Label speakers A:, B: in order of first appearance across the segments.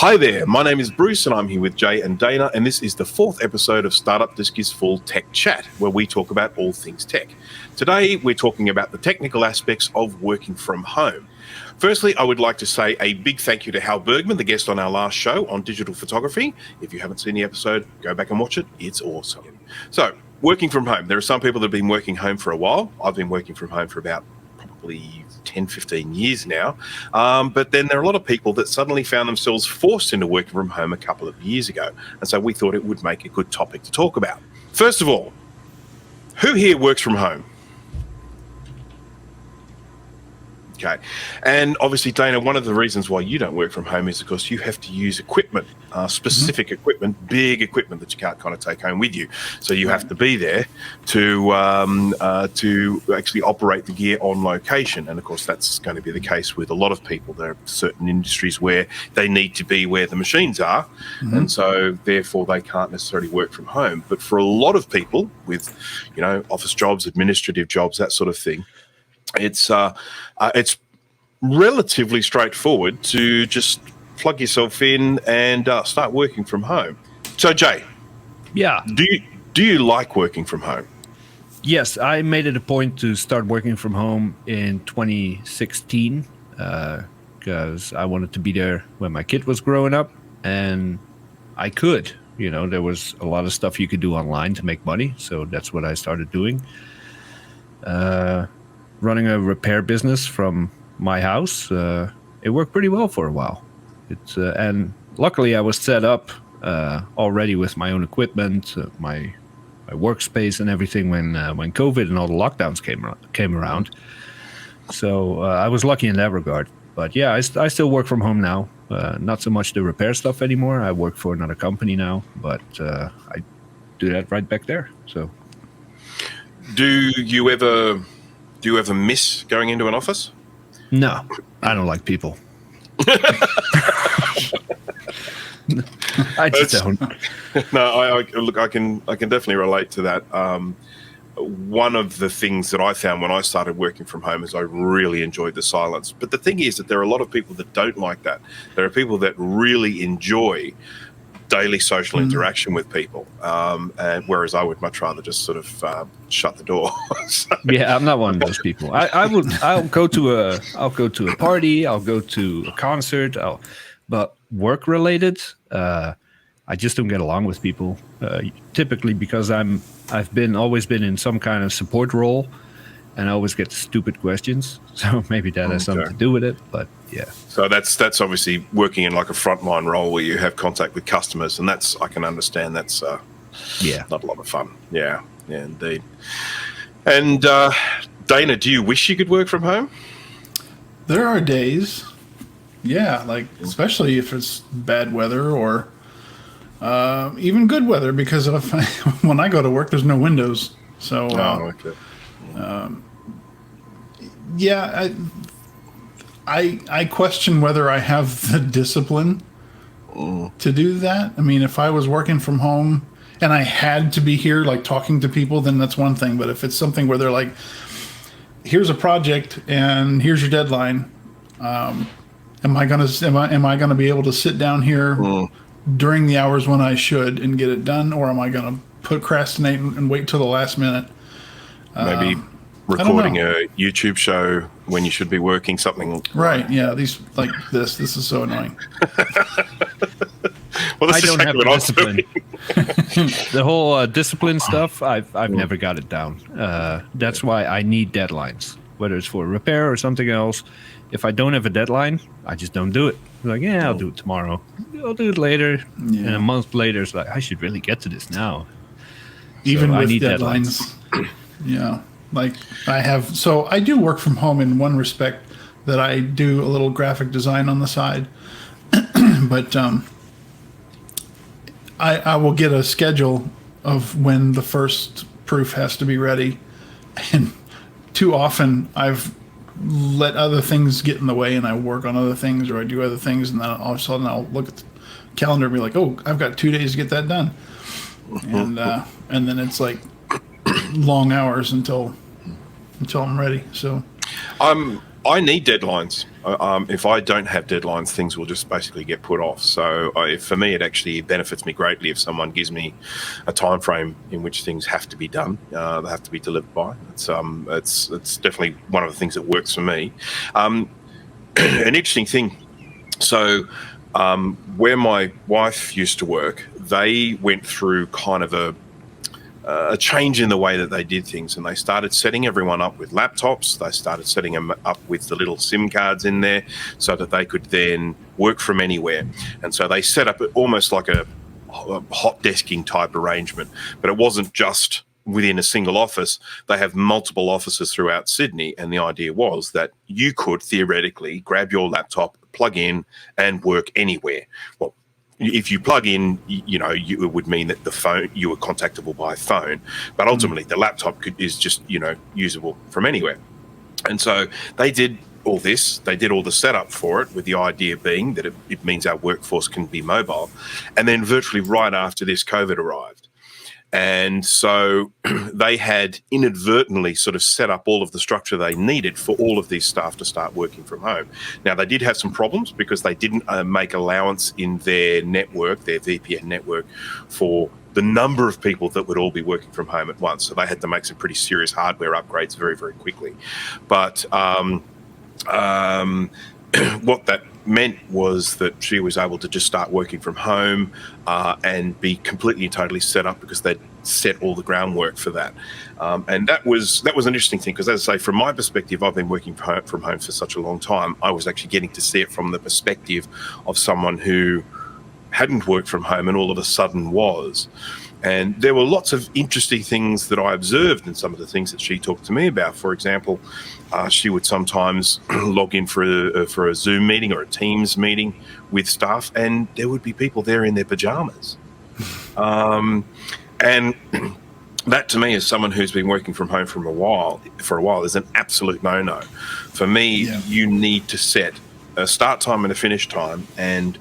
A: Hi there, my name is Bruce and I'm here with Jay and Dana, and this is the fourth episode of Startup Disc is Full Tech Chat, where we talk about all things tech. Today, we're talking about the technical aspects of working from home. Firstly, I would like to say a big thank you to Hal Bergman, the guest on our last show on digital photography. If you haven't seen the episode, go back and watch it. It's awesome. So, working from home. There are some people that have been working home for a while. I've been working from home for about probably 10, 15 years now. But then there are a lot of people that suddenly found themselves forced into working from home a couple of years ago. And so we thought it would make a good topic to talk about. First of all, who here works from home? Okay. And obviously, Dana, one of the reasons why you don't work from home is because you have to use equipment, specific equipment, big equipment that you can't kind of take home with you. So you have to be there to actually operate the gear on location. And of course, that's going to be the case with a lot of people. There are certain industries where they need to be where the machines are. And so therefore they can't necessarily work from home. But for a lot of people with, office jobs, administrative jobs, that sort of thing, it's relatively straightforward to just plug yourself in and start working from home. So, Jay,
B: yeah,
A: do you like working from home?
B: Yes, I made it a point to start working from home in 2016 because I wanted to be there when my kid was growing up, and I could. There was a lot of stuff you could do online to make money, so that's what I started doing. Running a repair business from my house, it worked pretty well for a while. And luckily I was set up already with my own equipment, my workspace and everything when COVID and all the lockdowns came around. So I was lucky in that regard. But yeah, I still work from home now. Not so much the repair stuff anymore. I work for another company now, but I do that right back there. So,
A: Do you ever miss going into an office?
B: No, I don't like people. I just don't.
A: No, I can definitely relate to that. One of the things that I found when I started working from home is I really enjoyed the silence. But the thing is that there are a lot of people that don't like that. There are people that really enjoy daily social interaction with people, and whereas I would much rather just sort of shut the door. So,
B: yeah, I'm not one of those people. I'll go to a party, I'll go to a concert, but work related, I just don't get along with people. Typically because I've always been in some kind of support role, and I always get stupid questions. So maybe that has something to do with it, but yeah. So
A: that's obviously working in like a frontline role where you have contact with customers, and I can understand that's not a lot of fun. Yeah, indeed. And Dana, do you wish you could work from home?
C: There are days, especially if it's bad weather or even good weather, because when I go to work, there's no windows. So
A: okay.
C: I question whether I have the discipline to do that. I mean, if I was working from home and I had to be here, like talking to people, then that's one thing. But if it's something where they're like, here's a project and here's your deadline, am I gonna be able to sit down here during the hours when I should and get it done, or am I gonna procrastinate and wait till the last minute?
A: Maybe recording a YouTube show when you should be working, something.
C: Right, yeah, this is so annoying.
A: Well,
B: I don't have the discipline. The whole discipline stuff, I've never got it down. That's why I need deadlines, whether it's for repair or something else. If I don't have a deadline, I just don't do it. I'm like, I'll do it tomorrow. I'll do it later. Yeah. And a month later, it's like, I should really get to this now.
C: Even with deadlines. Yeah. Like I do work from home in one respect, that I do a little graphic design on the side. But I will get a schedule of when the first proof has to be ready. And too often I've let other things get in the way, and I work on other things, or I do other things, and then all of a sudden I'll look at the calendar and be like, oh, I've got 2 days to get that done. And then it's like long hours until I'm ready. So
A: I need deadlines. If I don't have deadlines, things will just basically get put off. So for me, it actually benefits me greatly if someone gives me a time frame in which things have to be done. They have to be delivered by. It's definitely one of the things that works for me. An interesting thing. So where my wife used to work, they went through kind of a change in the way that they did things, and they started setting everyone up with laptops. They started setting them up with the little SIM cards in there so that they could then work from anywhere. And so they set up almost like a hot desking type arrangement, but it wasn't just within a single office. They have multiple offices throughout Sydney, and the idea was that you could theoretically grab your laptop, plug in, and work anywhere. Well, if you plug in, it would mean that you were contactable by phone, but ultimately the laptop is just, usable from anywhere. And so they did all this. They did all the setup for it, with the idea being that it means our workforce can be mobile. And then virtually right after this, COVID arrived. And so they had inadvertently sort of set up all of the structure they needed for all of these staff to start working from home. Now, they did have some problems because they didn't make allowance in their network, their VPN network, for the number of people that would all be working from home at once. So they had to make some pretty serious hardware upgrades very, very quickly. But what that meant was that she was able to just start working from home and be completely and totally set up, because they'd set all the groundwork for that. And that was an interesting thing, because, as I say, from my perspective, I've been working from home for such a long time. I was actually getting to see it from the perspective of someone who hadn't worked from home and all of a sudden was. And there were lots of interesting things that I observed in some of the things that she talked to me about. For example, she would sometimes log in for a Zoom meeting or a Teams meeting with staff, and there would be people there in their pajamas. And that, to me, as someone who's been working from home for a while, is an absolute no-no. For me, you need to set a start time and a finish time, and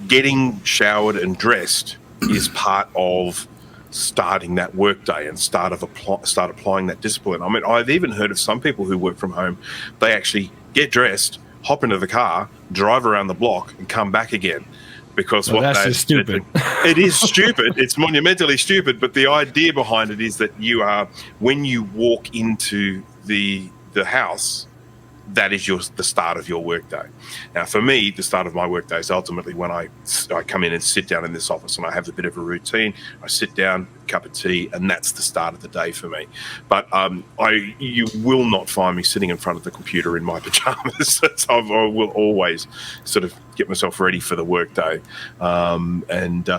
A: getting showered and dressed is part of starting that workday and start applying that discipline. I mean, I've even heard of some people who work from home. They actually get dressed, hop into the car, drive around the block, and come back again. Because
B: that's just stupid.
A: It is stupid. It's monumentally stupid. But the idea behind it is that when you walk into the house, that is the start of your workday. Now, for me, the start of my workday is ultimately when I come in and sit down in this office, and I have a bit of a routine. I sit down, cup of tea, and that's the start of the day for me. But you will not find me sitting in front of the computer in my pajamas. I will always sort of get myself ready for the workday. The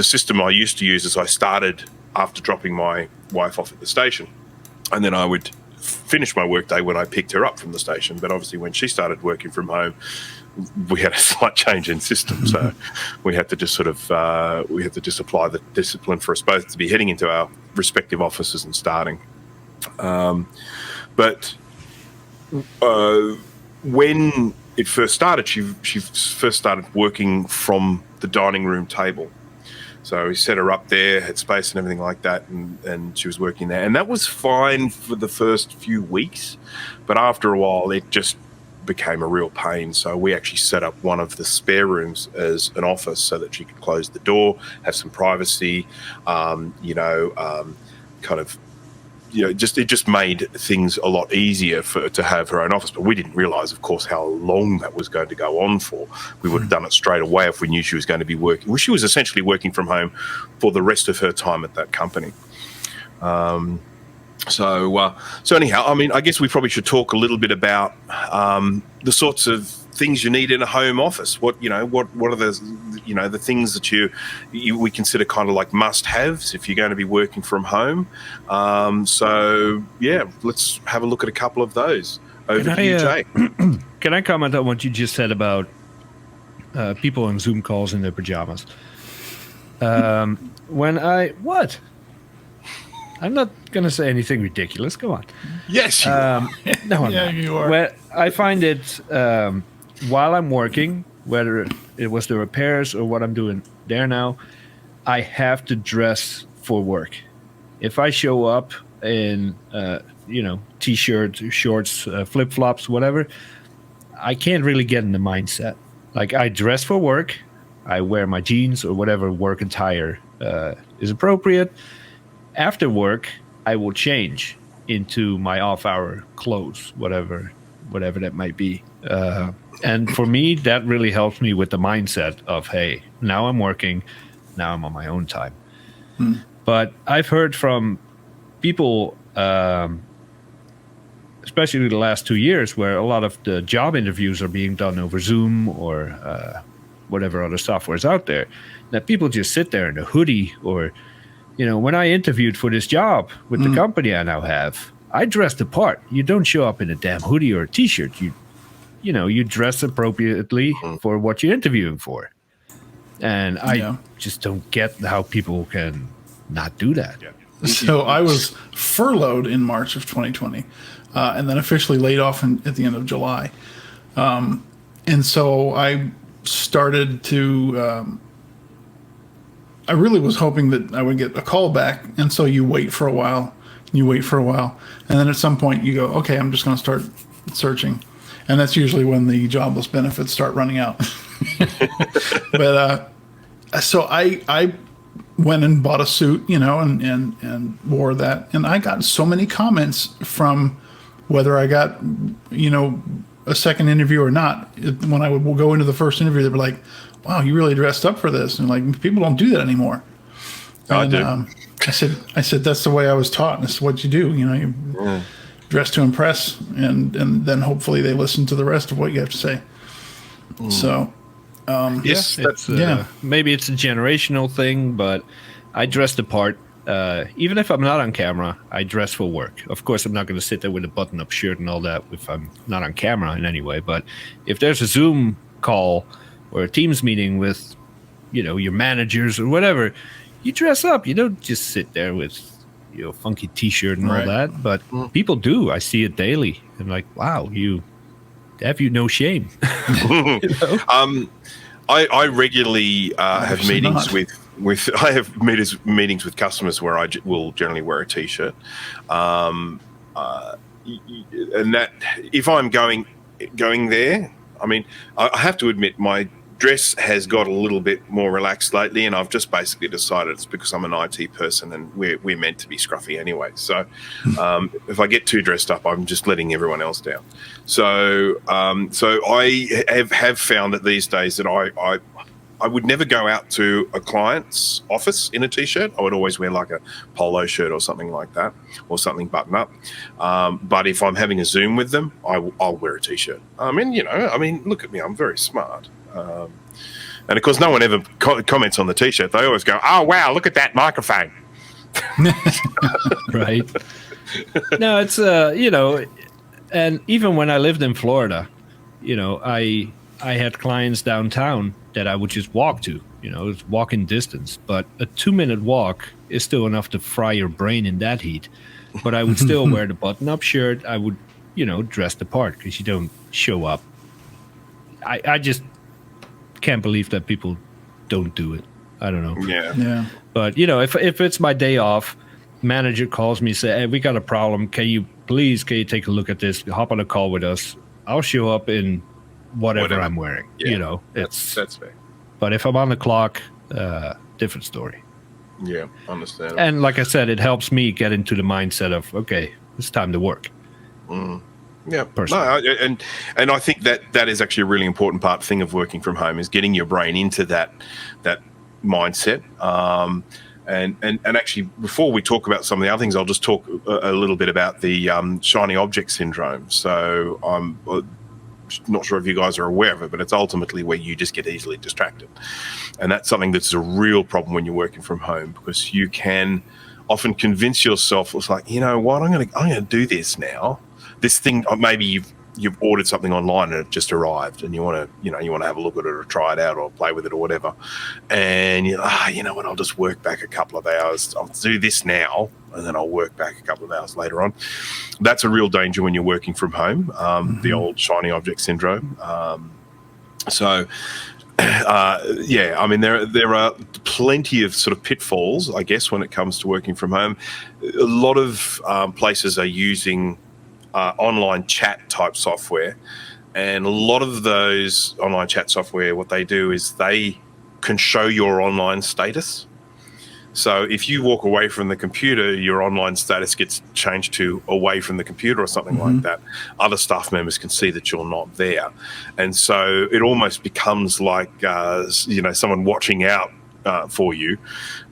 A: system I used to use is I started after dropping my wife off at the station, and then I would finish my workday when I picked her up from the station. But obviously, when she started working from home, we had a slight change in system, so we had to just apply the discipline for us both to be heading into our respective offices and starting. But when it first started, she first started working from the dining room table. So we set her up there, had space and everything like that, and she was working there. And that was fine for the first few weeks, but after a while it just became a real pain. So we actually set up one of the spare rooms as an office so that she could close the door, have some privacy, it just made things a lot easier to have her own office. But we didn't realise, of course, how long that was going to go on for. We would have done it straight away if we knew she was going to be working. Well, she was essentially working from home for the rest of her time at that company. So anyhow, I mean, I guess we probably should talk a little bit about the sorts of things you need in a home office. What are the things that we consider kind of like must-haves if you're going to be working from home. Let's have a look at a couple of those. Over to you, Jay.
B: Can I comment on what you just said about people on Zoom calls in their pajamas? I'm not going to say anything ridiculous. Come on.
A: Yes, you are.
B: No, I'm
C: Yeah,
B: not.
C: you are.
B: Well, I find it while I'm working, whether it was the repairs or what I'm doing there now, I have to dress for work. If I show up in t-shirts, shorts, flip-flops, whatever, I can't really get in the mindset. Like, I dress for work, I wear my jeans or whatever work attire is appropriate. After work, I will change into my off-hour clothes, whatever that might be. And for me, that really helps me with the mindset of, hey, now I'm working, now I'm on my own time. But I've heard from people, especially the last 2 years, where a lot of the job interviews are being done over Zoom or whatever other software is out there, that people just sit there in a hoodie. Or, when I interviewed for this job with the company I now have, I dressed the part. You don't show up in a damn hoodie or a t-shirt. You dress appropriately for what you're interviewing for. And I just don't get how people can not do that.
A: Yeah.
C: So I was furloughed in March of 2020, and then officially laid off at the end of July. And so I started to, I really was hoping that I would get a call back. And so you wait for a while, and then at some point you go, okay, I'm just going to start searching. And that's usually when the jobless benefits start running out. But so I went and bought a suit, and wore that. And I got so many comments from whether I got, a second interview or not. When I would go into the first interview, they were like, wow, you really dressed up for this. And like, people don't do that anymore.
A: I do.
C: I said, that's the way I was taught. And this is what you do. You dress to impress, and then hopefully they listen to the rest of what you have to say. So,
A: yes,
B: it's, maybe it's a generational thing, but I dress the part. Even if I'm not on camera, I dress for work. Of course, I'm not going to sit there with a button-up shirt and all that if I'm not on camera in any way. But if there's a Zoom call or a Teams meeting with, your managers or whatever, you dress up. You don't just sit there with, funky T-shirt and all that. But people do. I see it daily. I'm like, wow, have you no shame?
A: I regularly have meetings with I have meetings with customers where I will generally wear a T-shirt, and that if I'm going there, I mean, I have to admit my dress has got a little bit more relaxed lately, and I've just basically decided it's because I'm an IT person and we're meant to be scruffy anyway. So if I get too dressed up, I'm just letting everyone else down. So I have found that these days that I would never go out to a client's office in a T-shirt. I would always wear like a polo shirt or something like that, or something button up. But if I'm having a Zoom with them, I'll wear a T-shirt. Look at me, I'm very smart. And of course, no one ever comments on the T-shirt. They always go, "Oh wow, look at that microphone."
B: Right. No, it's and even when I lived in Florida, I had clients downtown that I would just walk to. It's walking distance, but a 2-minute walk is still enough to fry your brain in that heat. But I would still wear the button-up shirt. I would, dress the part because you don't show up. I just can't believe that people don't do it. I don't know.
C: Yeah.
B: But if it's my day off, manager calls me, say, "Hey, we got a problem. Can you take a look at this? Hop on a call with us." I'll show up in whatever I'm wearing.
A: Yeah. That's fair.
B: But if I'm on the clock, different story.
A: Yeah, understand.
B: And like I said, it helps me get into the mindset of, okay, it's time to work.
A: Yeah, and I think that is actually a really important thing of working from home, is getting your brain into that mindset. And actually, before we talk about some of the other things, I'll just talk a little bit about the shiny object syndrome. So I'm not sure if you guys are aware of it, but it's ultimately where you just get easily distracted, and that's something that's a real problem when you're working from home, because you can often convince yourself, it's like, what, I'm gonna do this now. This thing, maybe you've ordered something online and it just arrived, and you want to have a look at it or try it out or play with it or whatever, and you're like, what, I'll just work back a couple of hours. I'll do this now, and then I'll work back a couple of hours later on. That's a real danger when you're working from home. The old shiny object syndrome. So Yeah, I mean there are plenty of sort of pitfalls, I guess, when it comes to working from home. A lot of places are using online chat type software, and a lot of those online chat software, what they do is they can show your online status. So if you walk away from the computer, your online status gets changed to away from the computer or something like that. Other staff members can see that you're not there. And so it almost becomes like, someone watching out for you.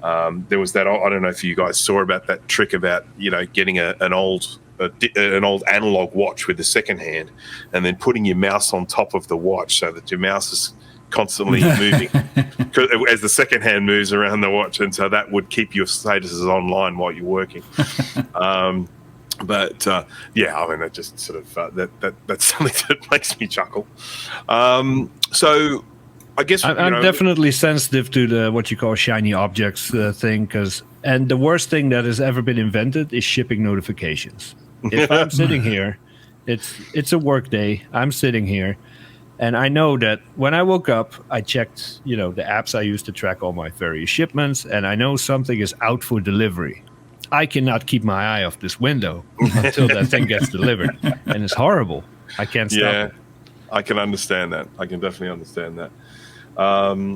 A: There was that, I don't know if you guys saw about that trick about, getting an old analog watch with the second hand and then putting your mouse on top of the watch so that your mouse is constantly moving as the second hand moves around the watch, and so that would keep your statuses online while you're working. I mean, that just sort of that's something that makes me chuckle. So I guess
B: I'm definitely sensitive to the what you call shiny objects thing, and the worst thing that has ever been invented is shipping notifications. If I'm sitting here, it's a work day. I'm sitting here. And I know that when I woke up, I checked, the apps I use to track all my various shipments, and I know something is out for delivery. I cannot keep my eye off this window until that thing gets delivered, and it's horrible. I can't stop it.
A: I can understand that. I can definitely understand that,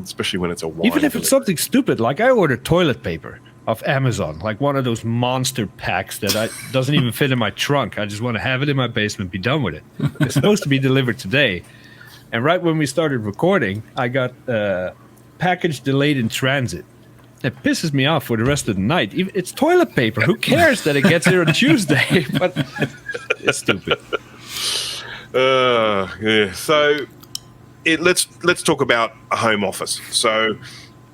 A: especially when it's a wine
B: even if it's something stupid, like I ordered toilet paper off Amazon, like one of those monster packs that doesn't even fit in my trunk. I just want to have it in my basement, be done with it. It's supposed to be delivered today. And right when we started recording, I got package delayed in transit. It pisses me off for the rest of the night. It's toilet paper. Who cares that it gets here on Tuesday? But it's stupid.
A: Yeah. So let's talk about a home office. So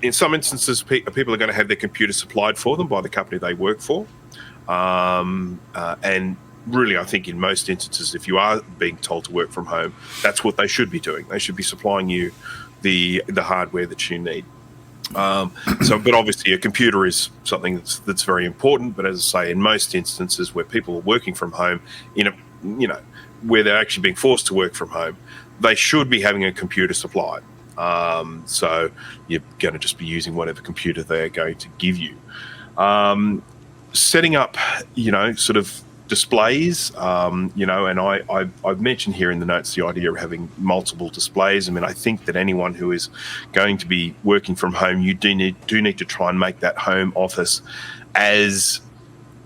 A: in some instances, people are going to have their computer supplied for them by the company they work for, and really, I think in most instances, if you are being told to work from home, that's what they should be doing. They should be supplying you the hardware that you need. But obviously, a computer is something that's very important. But as I say, in most instances where people are working from home, where they're actually being forced to work from home, they should be having a computer supplied. So you're going to just be using whatever computer they're going to give you. Setting up, sort of displays, and I've mentioned here in the notes the idea of having multiple displays. I mean, I think that anyone who is going to be working from home, you do need to try and make that home office as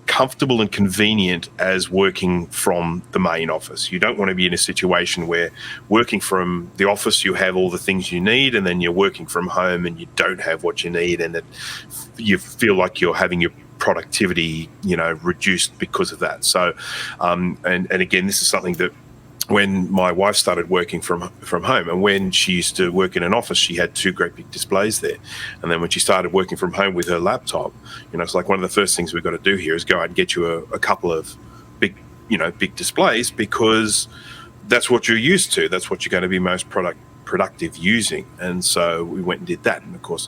A: comfortable and convenient as working from the main office. You don't want to be in a situation where working from the office you have all the things you need, and then you're working from home and you don't have what you need, and you feel like you're having your productivity, reduced because of that. So, and again, this is something that when my wife started working from home, and when she used to work in an office, she had two great big displays there. And then when she started working from home with her laptop, it's like one of the first things we've got to do here is go out and get you a couple of big displays, because that's what you're used to. That's what you're going to be most productive using. And so we went and did that. And of course,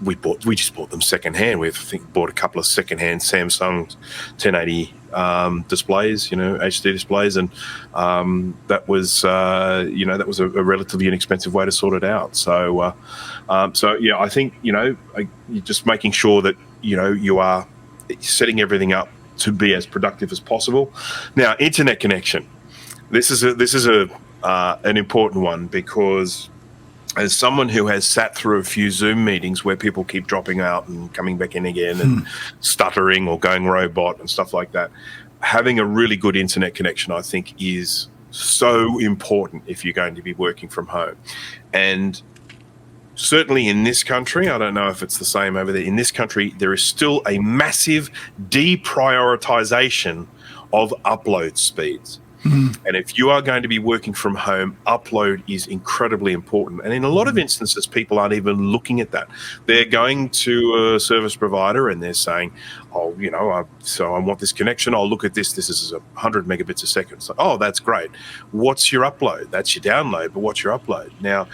A: we just bought them secondhand. We bought a couple of secondhand Samsung 1080 displays, HD displays, and that was a relatively inexpensive way to sort it out. So yeah, I think you're just making sure that you are setting everything up to be as productive as possible. Now, internet connection. This is an important one, because as someone who has sat through a few Zoom meetings where people keep dropping out and coming back in again and stuttering or going robot and stuff like that, having a really good internet connection, I think, is so important if you're going to be working from home. And certainly in this country, I don't know if it's the same over there, in this country, there is still a massive deprioritization of upload speeds. And if you are going to be working from home, upload is incredibly important. And in a lot of instances, people aren't even looking at that. They're going to a service provider and they're saying, so I want this connection. I'll look at this. This is 100 megabits a second. So, oh, that's great. What's your upload? That's your download, but what's your upload? Now,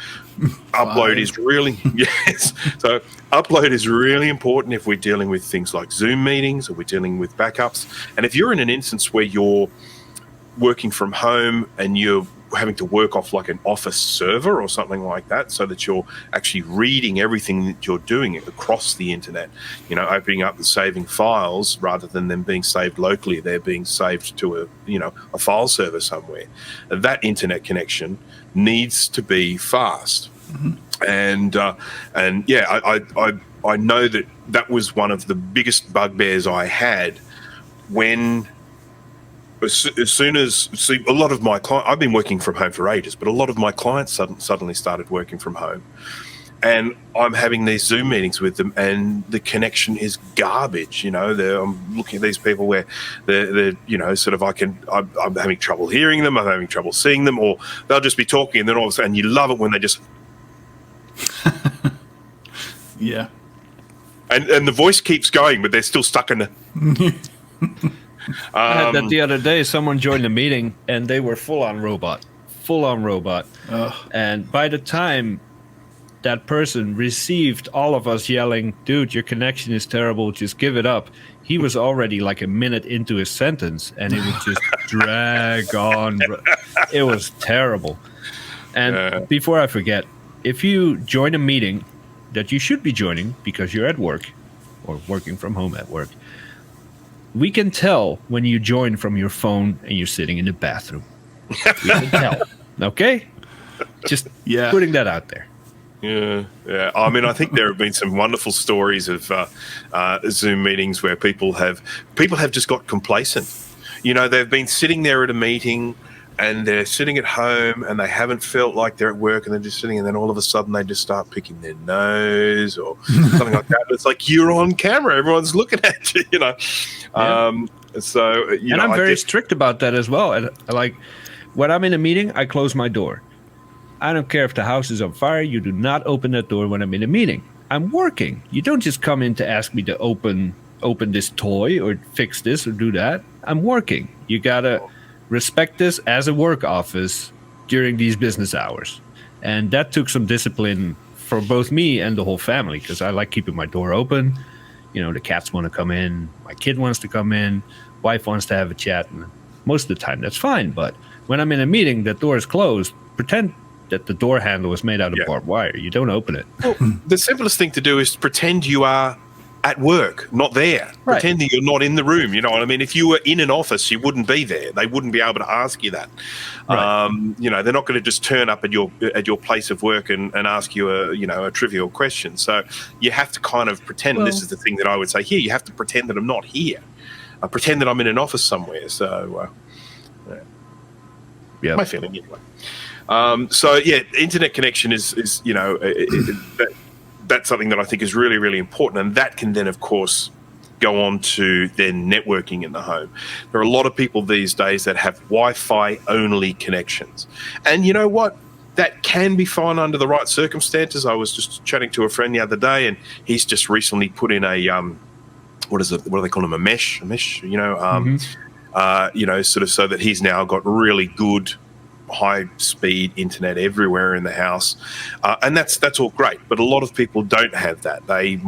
A: upload is really, yes. So upload is really important if we're dealing with things like Zoom meetings or we're dealing with backups. And if you're in an instance where you're working from home and you're having to work off like an office server or something like that, so that you're actually reading everything that you're doing across the internet, opening up and saving files rather than them being saved locally. They're being saved to a file server somewhere. That internet connection needs to be fast. And I know that was one of the biggest bugbears I had when, as soon as a lot of my clients, I've been working from home for ages, but a lot of my clients suddenly started working from home, and I'm having these Zoom meetings with them, and the connection is garbage. I'm looking at these people where they're sort of I'm having trouble hearing them, I'm having trouble seeing them, or they'll just be talking, and then all of a sudden you love it when they just
C: yeah.
A: And the voice keeps going, but they're still stuck in the.
B: I had that the other day. Someone joined the meeting, and they were full on robot. And by the time that person received all of us yelling, "Dude, your connection is terrible. Just give it up," he was already like a minute into his sentence, and it would just drag on. It was terrible. And before I forget, if you join a meeting that you should be joining because you're at work or working from home at work, we can tell when you join from your phone and you're sitting in the bathroom. We can tell. Okay? Just putting that out there.
A: Yeah. I mean, I think there have been some wonderful stories of Zoom meetings where people have just got complacent. They've been sitting there at a meeting, and they're sitting at home, and they haven't felt like they're at work, and they're just sitting, and then all of a sudden they just start picking their nose or something like that. It's like, you're on camera, everyone's looking at you. And I'm
B: very strict about that as well. And like, when I'm in a meeting, I close my door. I don't care if the house is on fire. You do not open that door when I'm in a meeting. I'm working. You don't just come in to ask me to open this toy or fix this or do that. I'm working. You gotta respect this as a work office during these business hours. And that took some discipline for both me and the whole family, because I like keeping my door open. The cats want to come in, my kid wants to come in, wife wants to have a chat, and most of the time that's fine. But when I'm in a meeting, that door is closed, pretend that the door handle is made out of barbed wire. You don't open it.
A: Well, the simplest thing to do is pretend you are at work, not there. Right. Pretend that you're not in the room. You know what I mean? If you were in an office, you wouldn't be there. They wouldn't be able to ask you that. Right. They're not going to just turn up at your place of work and ask you a trivial question. So you have to kind of pretend. This is the thing that I would say here. You have to pretend that I'm not here. Pretend that I'm in an office somewhere. So my feeling anyway. Internet connection is that's something that I think is really, really important, and that can then, of course, go on to then networking in the home. There are a lot of people these days that have Wi-Fi only connections, and you know what? That can be fine under the right circumstances. I was just chatting to a friend the other day, and he's just recently put in a what do they call them? A mesh, sort of, so that he's now got really good high-speed internet everywhere in the house, and that's all great. But a lot of people don't have that. They've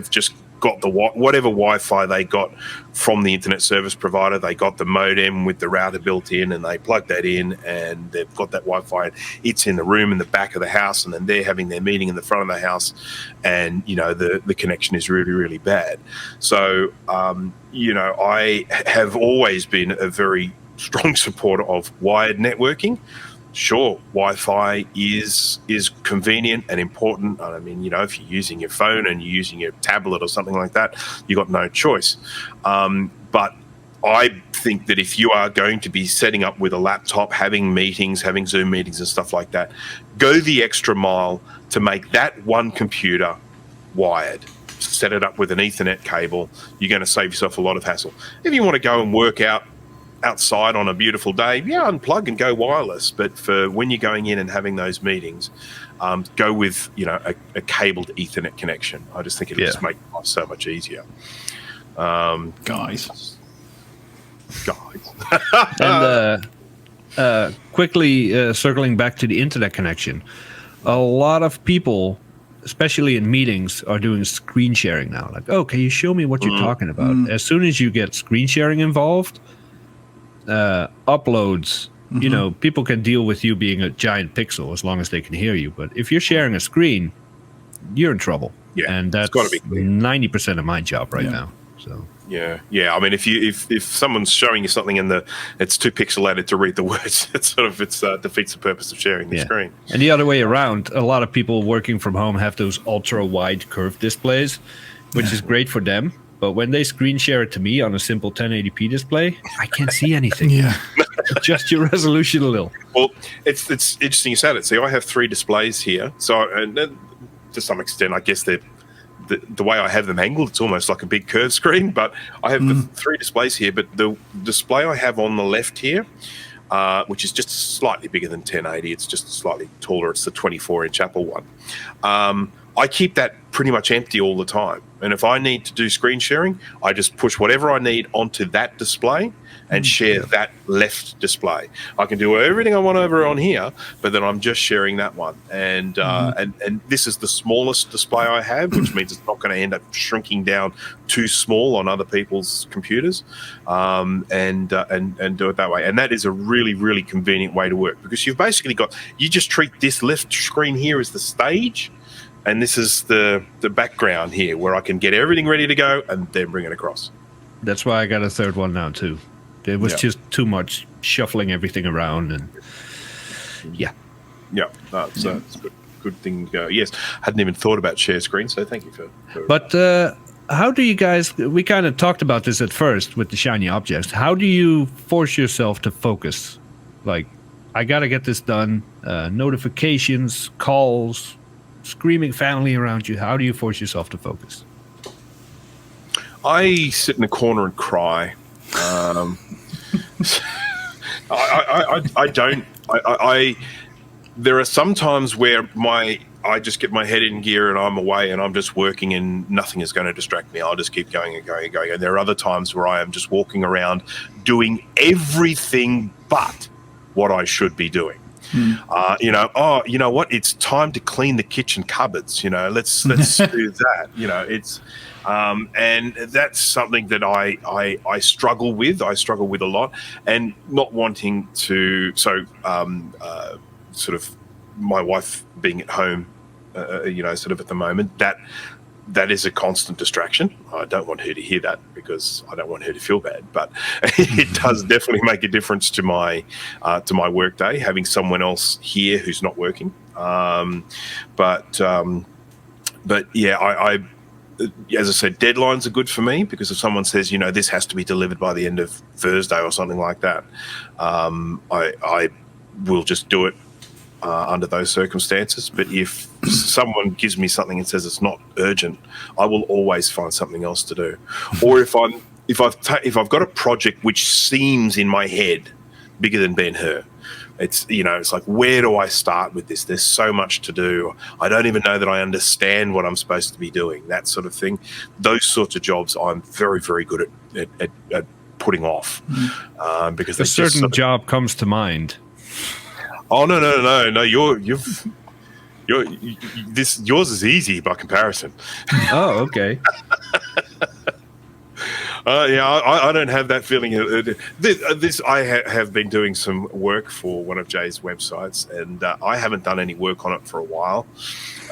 A: just got the whatever Wi-Fi they got from the internet service provider. They got the modem with the router built in, and they plug that in, and they've got that Wi-Fi. It's in the room in the back of the house, and then they're having their meeting in the front of the house, and the connection is really, really bad. So I have always been a very strong supporter of wired networking. Sure, Wi-Fi is convenient and important. I mean, if you're using your phone and you're using your tablet or something like that, you got no choice. But I think that if you are going to be setting up with a laptop, having meetings, having Zoom meetings and stuff like that, go the extra mile to make that one computer wired. Set it up with an Ethernet cable. You're going to save yourself a lot of hassle. If you want to go and work out outside on a beautiful day, unplug and go wireless. But for when you're going in and having those meetings, go with a cabled Ethernet connection. I just think it'll just make life so much easier.
C: Guys.
B: And quickly circling back to the internet connection, a lot of people, especially in meetings, are doing screen sharing now. Like, can you show me what you're talking about? As soon as you get screen sharing involved, uploads you know, people can deal with you being a giant pixel as long as they can hear you. But if you're sharing a screen, you're in trouble.
A: Yeah,
B: and that's
A: gotta be clear.
B: 90% of my job right now. So
A: yeah. I mean, if someone's showing you something and it's too pixelated to read the words, it defeats the purpose of sharing the screen.
B: And the other way around, a lot of people working from home have those ultra wide curved displays, which is great for them. But when they screen share it to me on a simple 1080p display, I can't see anything. Adjust your resolution a little.
A: Well, it's interesting you said it. See, I have 3 displays here, so and to some extent, I guess the way I have them angled, it's almost like a big curved screen. But I have the 3 displays here. But the display I have on the left here, which is just slightly bigger than 1080, it's just slightly taller. It's the 24-inch Apple one. I keep that pretty much empty all the time. And if I need to do screen sharing, I just push whatever I need onto that display and share that left display. I can do everything I want over on here, but then I'm just sharing that one. And and this is the smallest display I have, which means it's not going to end up shrinking down too small on other people's computers, and do it that way. And that is a really, really convenient way to work, because you've basically you just treat this left screen here as the stage, and this is the background here where I can get everything ready to go and then bring it across.
B: That's why I got a third one now too. It was just too much shuffling everything around, and
A: it's a good thing. Yes, hadn't even thought about share screen, so thank you for
B: But how do you guys? We kind of talked about this at first with the shiny objects. How do you force yourself to focus? Like, I got to get this done. Notifications, calls, screaming family around you. How do you force yourself to focus?
A: I sit in a corner and cry. I don't. There are some times where I just get my head in gear and I'm away and I'm just working and nothing is going to distract me. I'll just keep going and going and going. And there are other times where I am just walking around doing everything but what I should be doing. You know what? It's time to clean the kitchen cupboards. Let's do that. It's and that's something that I struggle with. I struggle with a lot, and not wanting to. So, sort of, my wife being at home, sort of at the moment, that is a constant distraction. I don't want her to hear that because I don't want her to feel bad. But it does definitely make a difference to my work day, having someone else here who's not working. But yeah, I as I said, deadlines are good for me, because if someone says, this has to be delivered by the end of Thursday or something like that, I will just do it under those circumstances. But if someone gives me something and says it's not urgent, I will always find something else to do. Or if I've got a project which seems in my head bigger than Ben-Hur, it's like, where do I start with this? There's so much to do. I don't even know that I understand what I'm supposed to be doing. That sort of thing. Those sorts of jobs I'm very, very good at puting off, because
B: a certain job comes to mind.
A: Oh no! Yours is easy by comparison.
B: Oh, okay.
A: I don't have that feeling. I have been doing some work for one of Jay's websites, and I haven't done any work on it for a while.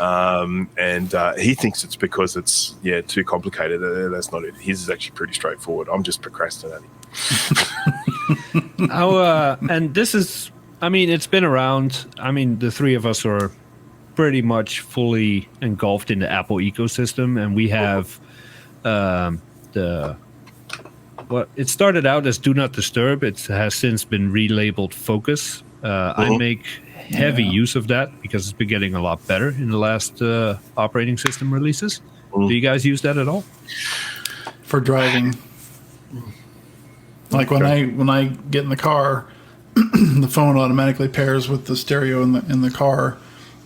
A: And he thinks it's because it's too complicated. That's not it. His is actually pretty straightforward. I'm just procrastinating.
B: And this is, it's been around. The three of us are pretty much fully engulfed in the Apple ecosystem, and we have it started out as Do Not Disturb. It has since been relabeled Focus. I make heavy use of that because it's been getting a lot better in the last operating system releases. Do you guys use that at all?
C: For driving. Like when I get in the car, the phone automatically pairs with the stereo in the car,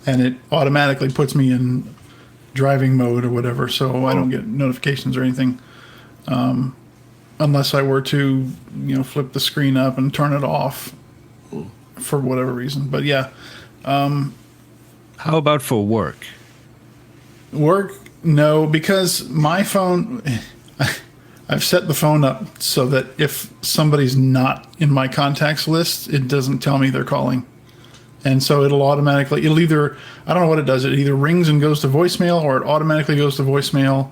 C: and it automatically puts me in driving mode or whatever, so I don't get notifications or anything. Unless I were to, flip the screen up and turn it off for whatever reason. But yeah.
B: How about for work?
C: Work? No, because my phone, I've set the phone up so that if somebody's not in my contacts list, it doesn't tell me they're calling. And so it'll either, I don't know what it does. It either rings and goes to voicemail, or it automatically goes to voicemail,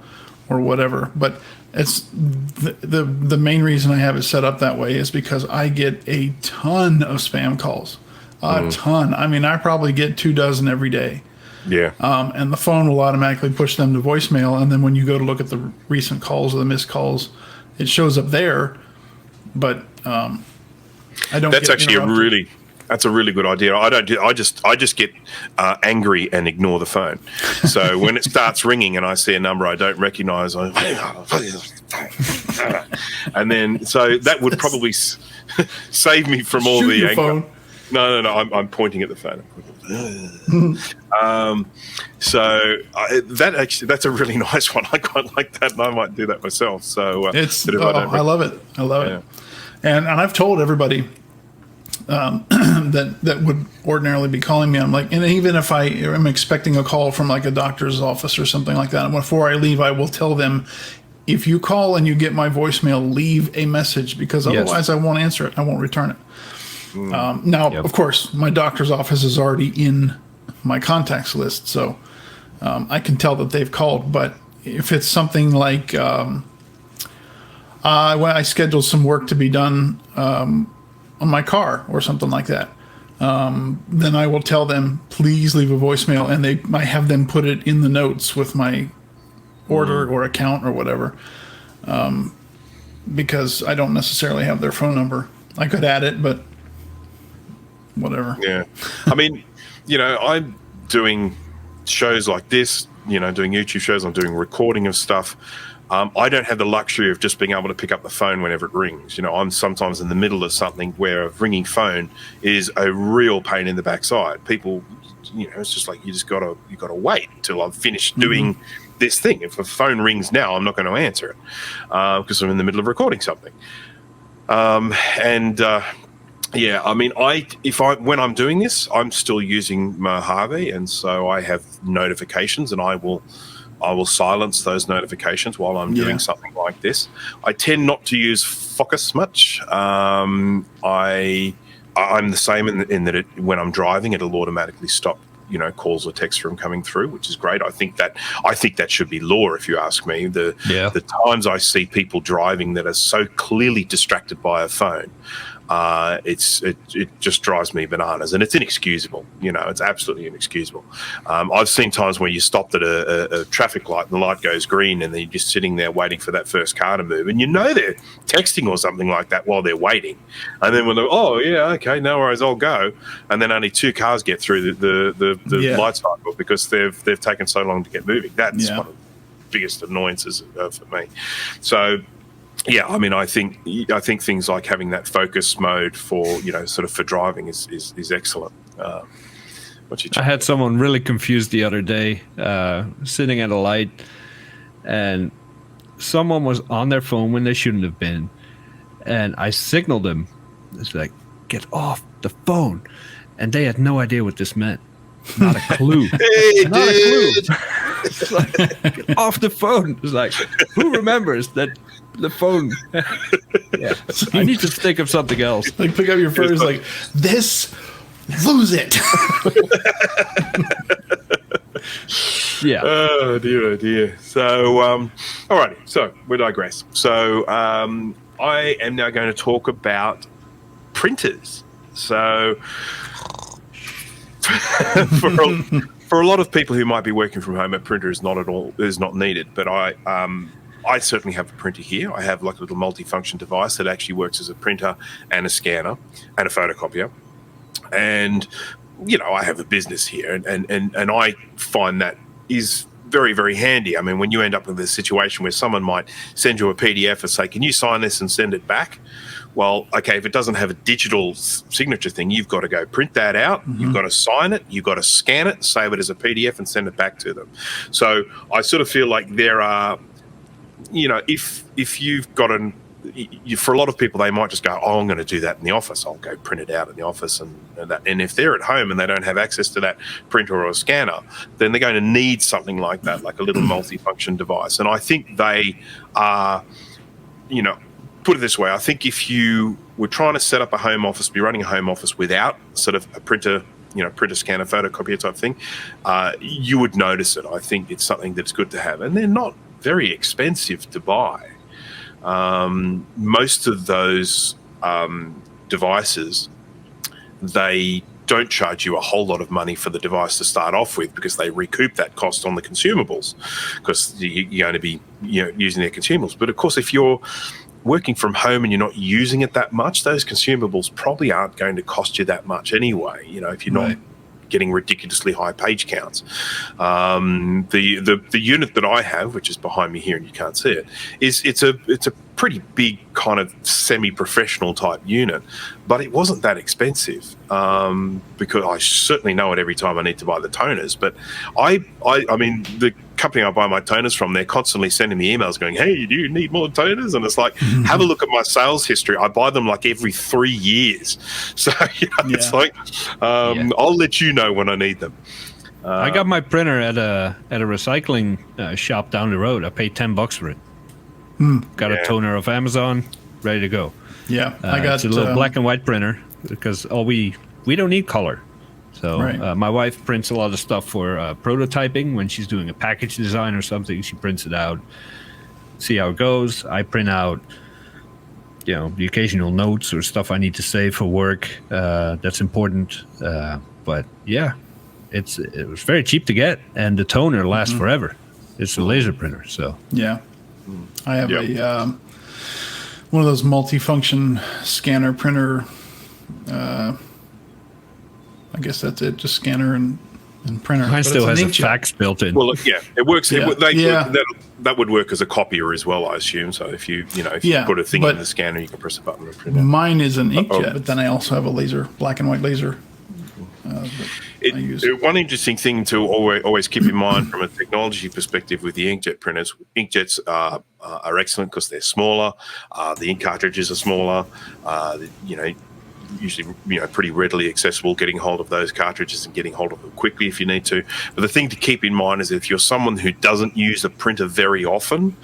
C: or whatever. But it's the main reason I have it set up that way is because I get a ton of spam calls. A ton. I mean, I probably get 24 every day.
A: Yeah.
C: And the phone will automatically push them to voicemail. And then when you go to look at the recent calls or the missed calls, it shows up there. But I don't.
A: That's actually That's a really good idea. I don't. I just get angry and ignore the phone. So when it starts ringing and I see a number I don't recognise, and then so that would probably save me from all the anger. Phone. No. I'm pointing at the phone. That's a really nice one. I quite like that, and I might do that myself. So
C: I love it. I love it. And I've told everybody that would ordinarily be calling me. I'm like, and even if I am expecting a call from like a doctor's office or something like that, and before I leave, I will tell them, if you call and you get my voicemail, leave a message, because otherwise I won't answer it. I won't return it. Of course, my doctor's office is already in my contacts list, so I can tell that they've called. But if it's something like when I scheduled some work to be done on my car or something like that, then I will tell them, please leave a voicemail, and I have them put it in the notes with my order or account or whatever, because I don't necessarily have their phone number. I could add it, but whatever.
A: Yeah. I mean, I'm doing shows like this, doing YouTube shows. I'm doing recording of stuff. I don't have the luxury of just being able to pick up the phone whenever it rings. I'm sometimes in the middle of something where a ringing phone is a real pain in the backside. People, it's just like you gotta wait until I've finished doing this thing. If a phone rings now, I'm not going to answer it because I'm in the middle of recording something. Yeah, I mean, when I'm doing this, I'm still using Mojave, and so I have notifications, and I will silence those notifications while I'm doing something like this. I tend not to use Focus much. I'm the same in that when I'm driving, it'll automatically stop calls or texts from coming through, which is great. I think that should be law, if you ask me. The times I see people driving that are so clearly distracted by a phone, it just drives me bananas, and it's inexcusable. It's absolutely inexcusable. I've seen times where you stopped at a traffic light and the light goes green, and then you're just sitting there waiting for that first car to move, and they're texting or something like that while they're waiting, and then when they're, oh yeah, okay, no worries, I'll go, and then only 2 cars get through the light cycle because they've taken so long to get moving. That's one of the biggest annoyances for me. So. Yeah, I mean, I think things like having that focus mode for sort of for driving is excellent.
B: I had someone really confused the other day, sitting at a light, and someone was on their phone when they shouldn't have been, and I signaled them. It's like, get off the phone, and they had no idea what this meant. Not a clue.
A: Hey,
B: not a clue. It's like, get off the phone. It's like, who remembers that? The phone. Yeah, I need to think of something else.
C: Like, pick up your phone. It's like, this, lose it.
B: Yeah.
A: Oh dear. So, alrighty. So we digress. So, I am now going to talk about printers. So, for a lot of people who might be working from home, a printer is not needed. But I certainly have a printer here. I have like a little multifunction device that actually works as a printer and a scanner and a photocopier. And, I have a business here, and I find that is very, very handy. I mean, when you end up with a situation where someone might send you a PDF and say, can you sign this and send it back? Well, okay, if it doesn't have a digital signature thing, you've got to go print that out. You've got to sign it. You've got to scan it, save it as a PDF and send it back to them. So I sort of feel like there are, if you've got for a lot of people, they might just go, oh, I'm going to do that in the office. I'll go print it out in the office. And if they're at home and they don't have access to that printer or a scanner, then they're going to need something like that, like a little multifunction device. And I think they are put it this way. I think if you were trying to set up a home office, be running a home office without sort of a printer, printer, scanner, photocopier type thing, you would notice it. I think it's something that's good to have. And they're not very expensive to buy. Most of those devices, they don't charge you a whole lot of money for the device to start off with, because they recoup that cost on the consumables, because you're going to be using their consumables. But of course, if you're working from home and you're not using it that much, those consumables probably aren't going to cost you that much anyway, if you're not getting ridiculously high page counts. The unit that I have, which is behind me here and you can't see it, it's a pretty big kind of semi-professional type unit, but it wasn't that expensive, because I certainly know it every time I need to buy the toners. But I mean, the company I buy my toners from, they're constantly sending me emails going, hey, do you need more toners? And it's like, have a look at my sales history. I buy them like every 3 years. So it's like, I'll let you know when I need them.
B: I got my printer at a recycling shop down the road. I paid $10 for it. Got a toner off Amazon, ready to go.
C: Yeah, I got
B: it's a little black and white printer, because we don't need color. So my wife prints a lot of stuff for prototyping. When she's doing a package design or something, she prints it out, see how it goes. I print out, the occasional notes or stuff I need to save for work. That's important. But yeah, it was very cheap to get, and the toner lasts forever. It's a laser printer, so
C: yeah. I have a one of those multifunction scanner printer. I guess that's it, just scanner and printer.
B: Mine still has a fax built in.
A: Well, it works. That would work as a copier as well, I assume. So if you put a thing in the scanner, you can press a button and print it.
C: Mine is an inkjet, but then I also have a laser, black and white laser.
A: One interesting thing to always keep in mind from a technology perspective with the inkjet printers, inkjets are excellent because they're smaller. The ink cartridges are smaller. Usually pretty readily accessible, getting hold of those cartridges and getting hold of them quickly if you need to. But the thing to keep in mind is if you're someone who doesn't use a printer very often,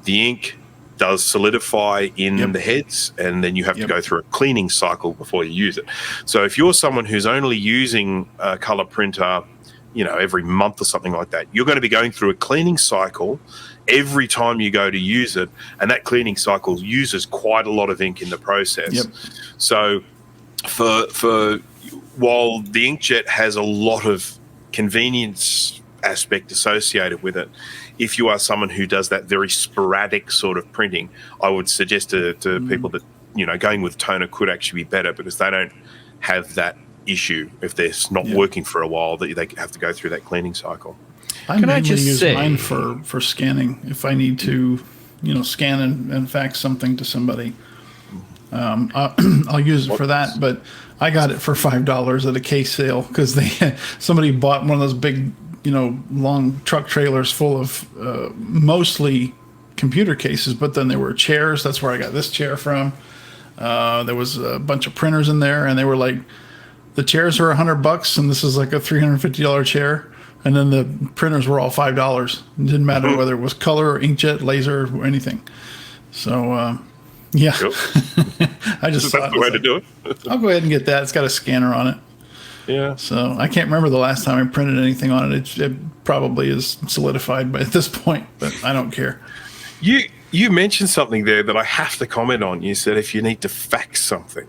A: the ink does solidify in the heads, and then you have to go through a cleaning cycle before you use it. So if you're someone who's only using a color printer, every month or something like that, you're going to be going through a cleaning cycle every time you go to use it, and that cleaning cycle uses quite a lot of ink in the process. So for while the inkjet has a lot of convenience aspect associated with it, if you are someone who does that very sporadic sort of printing, I would suggest to people that going with toner could actually be better, because they don't have that issue if they're not working for a while, that they have to go through that cleaning cycle.
C: I mainly use mine for scanning if I need to, scan and fax something to somebody. I'll use it for that, but I got it for $5 at a case sale because somebody bought one of those big, long truck trailers full of mostly computer cases, but then there were chairs. That's where I got this chair from. There was a bunch of printers in there, and they were like, the chairs are $100, and this is like a $350 chair. And then the printers were all $5. It didn't matter whether it was color or inkjet, laser, or anything. So, I just thought
A: that's the way to do it.
C: I'll go ahead and get that. It's got a scanner on it.
A: Yeah.
C: So I can't remember the last time I printed anything on it. It probably is solidified by at this point, but I don't care.
A: You mentioned something there that I have to comment on. You said if you need to fax something.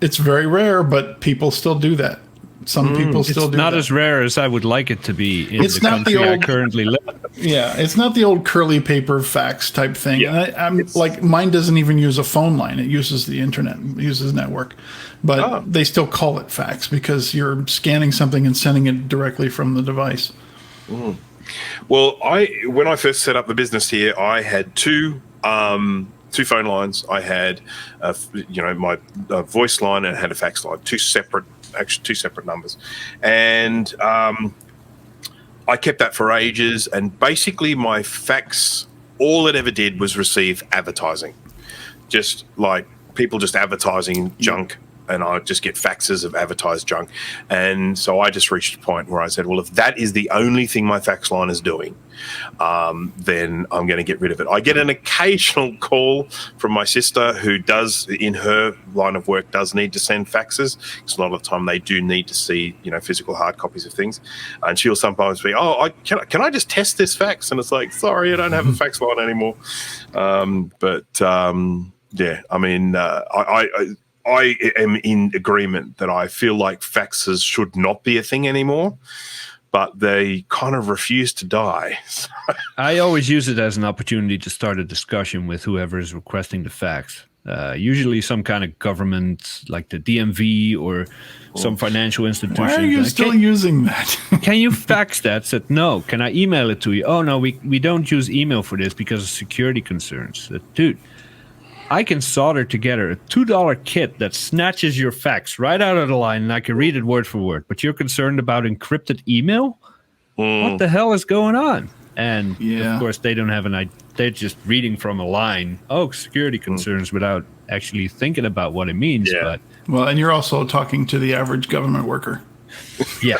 C: It's very rare, but people still do that. Some people still do that. It's
B: not as rare as I would like it to be in the country I currently live in.
C: Yeah, it's not the old curly paper fax type thing. Yeah, and I'm like, mine doesn't even use a phone line. It uses the internet, uses network. But they still call it fax because you're scanning something and sending it directly from the device.
A: Well, when I first set up the business here, I had two phone lines. I had, my voice line, and I had a fax line, two separate numbers. And I kept that for ages. And basically my fax, all it ever did was receive advertising. Just like people just advertising junk and I just get faxes of advertised junk. And so I just reached a point where I said, well, if that is the only thing my fax line is doing, then I'm going to get rid of it. I get an occasional call from my sister who does, in her line of work, does need to send faxes, because a lot of the time they do need to see, physical hard copies of things. And she'll sometimes be, can I just test this fax? And it's like, sorry, I don't have a fax line anymore. Yeah, I mean, I am in agreement that I feel like faxes should not be a thing anymore, but they kind of refuse to die.
B: I always use it as an opportunity to start a discussion with whoever is requesting the fax. Usually some kind of government, like the DMV or some financial institution.
C: Why are you still using that?
B: Can you fax that? Said, no. Can I email it to you? Oh, no, we don't use email for this because of security concerns. Said, dude, I can solder together a $2 kit that snatches your fax right out of the line, and I can read it word for word. But you're concerned about encrypted email? What the hell is going on? And of course, they don't have an idea. They're just reading from a line, security concerns, without actually thinking about what it means.
A: Yeah.
B: But
C: well, and you're also talking to the average government worker.
B: Yeah.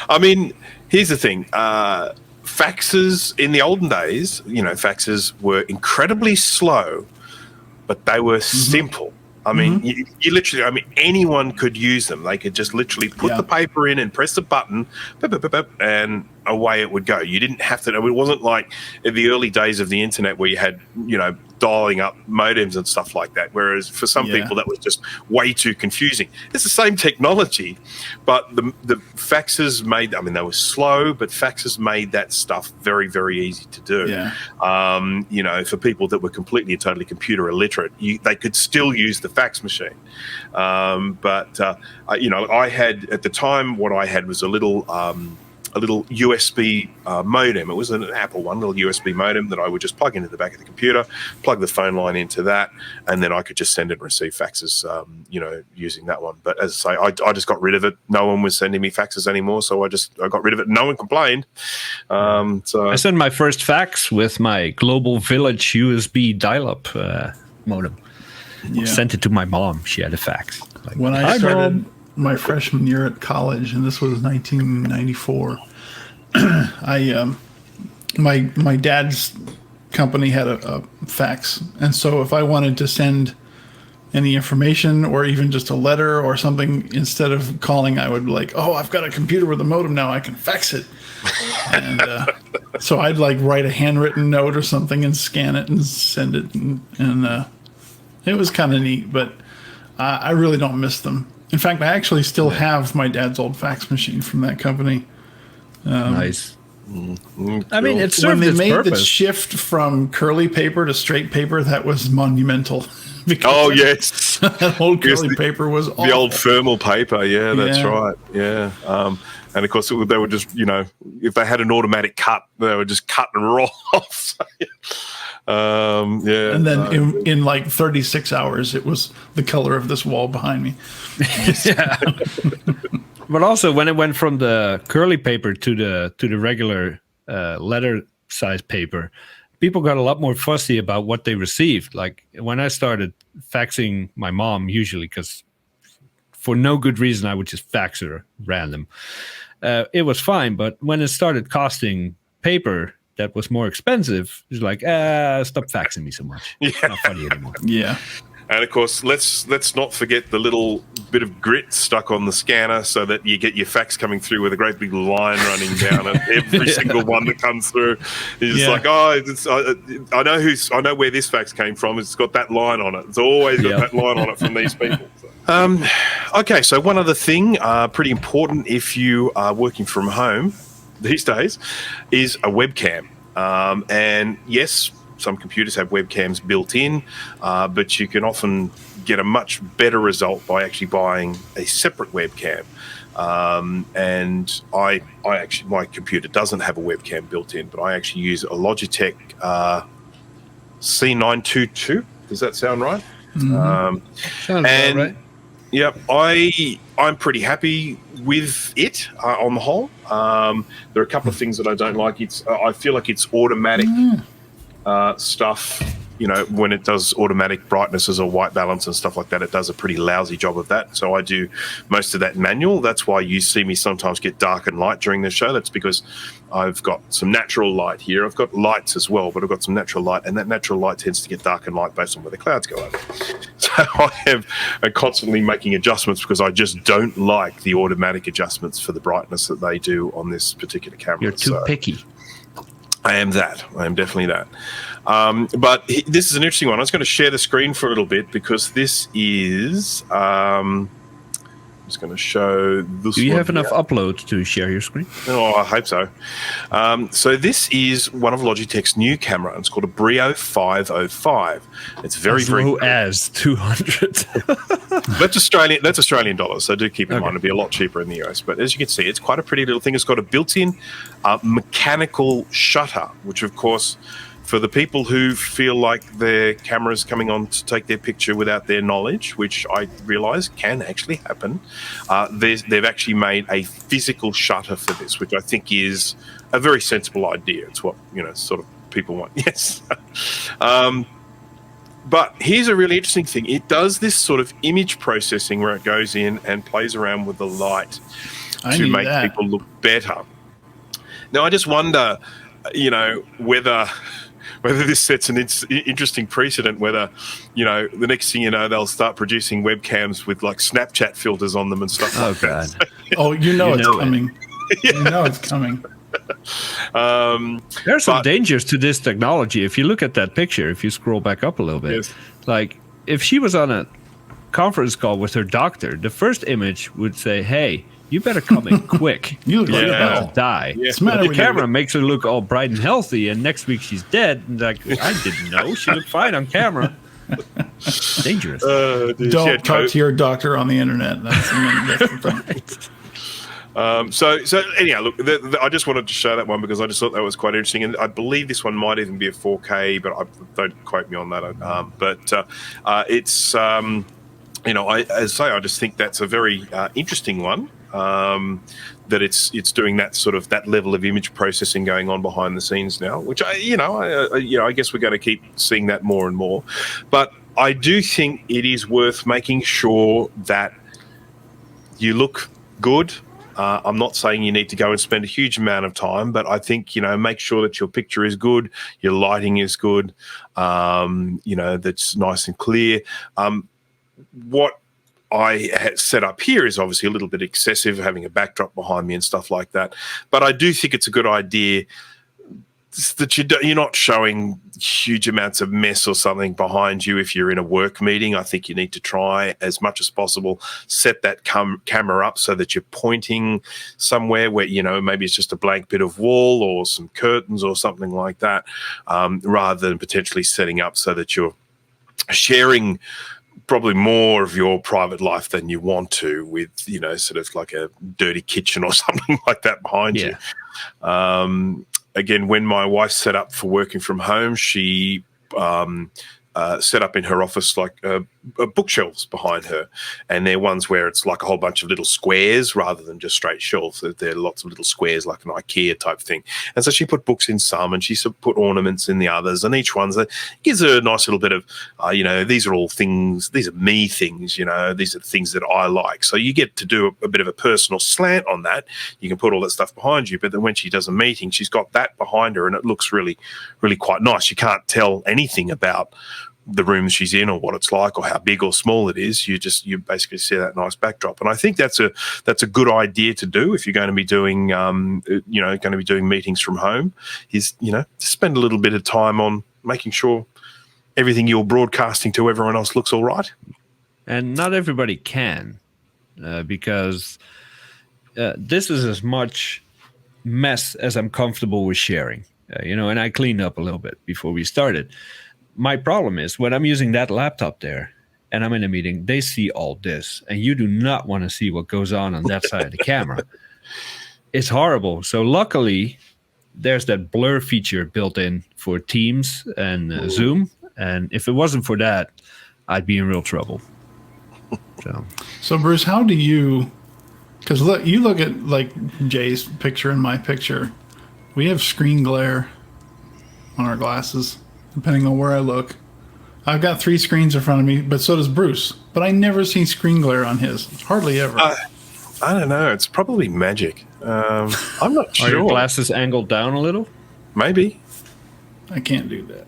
A: I mean, here's the thing. Faxes in the olden days, faxes were incredibly slow, but they were simple. I mean, you literally, anyone could use them. They could just literally put the paper in and press a button, and away it would go. You didn't have to. It wasn't like in the early days of the internet where you had, dialing up modems and stuff like that. Whereas for some people that was just way too confusing. It's the same technology, but the faxes made. They were slow, but faxes made that stuff very, very easy to do.
C: Yeah.
A: For people that were completely and totally computer illiterate, they could still use the fax machine. I had at the time what I had was a little USB modem. It was an Apple one, little USB modem that I would just plug into the back of the computer, plug the phone line into that, and then I could just send and receive faxes, using that one. But as I say, I just got rid of it. No one was sending me faxes anymore, so I got rid of it. No one complained. So
B: I sent my first fax with my Global Village USB dial-up modem.
C: Yeah.
B: Sent it to my mom. She had a fax.
C: When I started my freshman year at college, and this was 1994, my dad's company had a fax, and so if I wanted to send any information or even just a letter or something, instead of calling, I would be like, I've got a computer with a modem now, I can fax it. And so I'd write a handwritten note or something and scan it and send it, and it was kind of neat, but I really don't miss them. In fact, I actually still have my dad's old fax machine from that company.
B: Nice. It served
C: when they
B: its
C: made
B: purpose.
C: the shift from curly paper to straight paper, that was monumental. Because
A: yes,
C: that old curly paper was awful.
A: The old thermal paper. Yeah, that's right. Yeah. And of course, they would just, if they had an automatic cut, they would just cut and roll off.
C: And then in 36 hours, it was the color of this wall behind me.
B: Yeah. But also, when it went from the curly paper to the regular letter size paper, people got a lot more fussy about what they received. Like when I started faxing my mom, usually because for no good reason, I would just fax her random. It was fine, but when it started costing paper that was more expensive, it's like, stop faxing me so much. It's not funny anymore.
C: Yeah.
A: And of course, let's not forget the little bit of grit stuck on the scanner so that you get your fax coming through with a great big line running down it. Every single one that comes through is just I know where this fax came from. It's got that line on it. It's always got that line on it from these people. So. Okay, so one other thing, pretty important if you are working from home these days, is a webcam. And yes, some computers have webcams built in, but you can often get a much better result by actually buying a separate webcam. And I actually, my computer doesn't have a webcam built in, but I actually use a Logitech C922. Does that sound right?
B: Sounds about right.
A: Yep, I'm pretty happy with it on the whole. There are a couple of things that I don't like. I feel like it's automatic stuff, when it does automatic brightnesses or white balance and stuff like that, it does a pretty lousy job of that. So I do most of that manual. That's why you see me sometimes get dark and light during the show. That's because I've got some natural light here. I've got lights as well, but I've got some natural light, and that natural light tends to get dark and light based on where the clouds go over. So I'm constantly making adjustments because I just don't like the automatic adjustments for the brightness that they do on this particular camera.
B: You're too picky.
A: I am that. I am definitely that. But this is an interesting one. I was going to share the screen for a little bit because this is... I'm just going to show this.
B: Do you have enough uploads to share your screen?
A: Oh, I hope so. So this is one of Logitech's new camera. It's called a Brio 505. It's very
B: low as 200.
A: That's Australian dollars. So do keep in mind it'd be a lot cheaper in the US. But as you can see, it's quite a pretty little thing. It's got a built-in mechanical shutter, which of course, for the people who feel like their camera's coming on to take their picture without their knowledge, which I realise can actually happen, they've actually made a physical shutter for this, which I think is a very sensible idea. It's what, sort of people want. Yes. But here's a really interesting thing. It does this sort of image processing where it goes in and plays around with the light to make people look better. Now, I just wonder, whether this sets an interesting precedent, whether, the next thing you know, they'll start producing webcams with like Snapchat filters on them and stuff like
B: God.
A: that.
C: It's coming. Yeah. You know it's coming.
B: There are some dangers to this technology. If you look at that picture, if you scroll back up a little bit, like if she was on a conference call with her doctor, the first image would say, "Hey, you better come in quick.
C: You look like
B: you're about to die."
C: Yeah.
B: But the camera makes her look all bright and healthy, and next week she's dead. And like, I didn't know. She looked fine on camera. Dangerous.
C: Don't talk to your doctor on the internet. That's the thing.
B: Right.
A: So anyhow, look, I just wanted to show that one because I just thought that was quite interesting, and I believe this one might even be a 4K, but don't quote me on that. It's I just think that's a very interesting one. That it's doing that level of image processing going on behind the scenes now, which I guess we're going to keep seeing that more and more. But I do think it is worth making sure that you look good. I'm not saying you need to go and spend a huge amount of time, but I think, make sure that your picture is good, your lighting is good, that's nice and clear. What I had set up here is obviously a little bit excessive, having a backdrop behind me and stuff like that. But I do think it's a good idea that you're not showing huge amounts of mess or something behind you if you're in a work meeting. I think you need to try as much as possible, set that camera up so that you're pointing somewhere where, maybe it's just a blank bit of wall or some curtains or something like that, rather than potentially setting up so that you're sharing probably more of your private life than you want to with, sort of like a dirty kitchen or something like that behind you. Again, when my wife set up for working from home, she set up in her office like bookshelves behind her, and they're ones where it's like a whole bunch of little squares rather than just straight shelves. There are lots of little squares like an IKEA type thing, and so she put books in some and she put ornaments in the others, and each one's gives her a nice little bit of these are all things, these are me things, these are things that I like. So you get to do a bit of a personal slant on that. You can put all that stuff behind you, but then when she does a meeting, she's got that behind her and it looks really, really quite nice. You can't tell anything about the room she's in or what it's like or how big or small it is. You basically see that nice backdrop, and I think that's a good idea to do if you're going to be doing meetings from home. Is to spend a little bit of time on making sure everything you're broadcasting to everyone else looks all right.
B: And not everybody can, because this is as much mess as I'm comfortable with sharing. And I cleaned up a little bit before we started. My problem is when I'm using that laptop there and I'm in a meeting, they see all this, and you do not want to see what goes on that side of the camera. It's horrible. So luckily, there's that blur feature built in for Teams and Zoom. And if it wasn't for that, I'd be in real trouble.
C: So Bruce, how do you, because you look at like Jay's picture and my picture, we have screen glare on our glasses, depending on where I look. I've got 3 screens in front of me, but so does Bruce. But I never see screen glare on his. Hardly ever.
A: I don't know. It's probably magic. I'm not sure.
B: Are your glasses angled down a little?
A: Maybe.
C: I can't do that.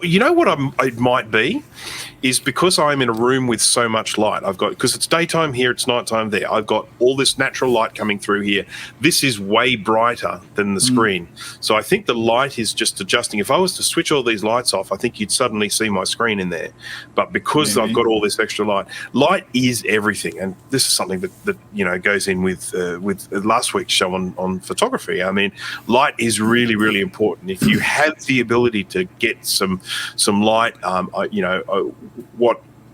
A: You know what it might be is because I'm in a room with so much light. Because it's daytime here, it's nighttime there. I've got all this natural light coming through here. This is way brighter than the screen. So I think the light is just adjusting. If I was to switch all these lights off, I think you'd suddenly see my screen in there. But because I've got all this extra light is everything. And this is something that goes in with last week's show on photography. I mean, light is really, really important. If you have the ability to get some light,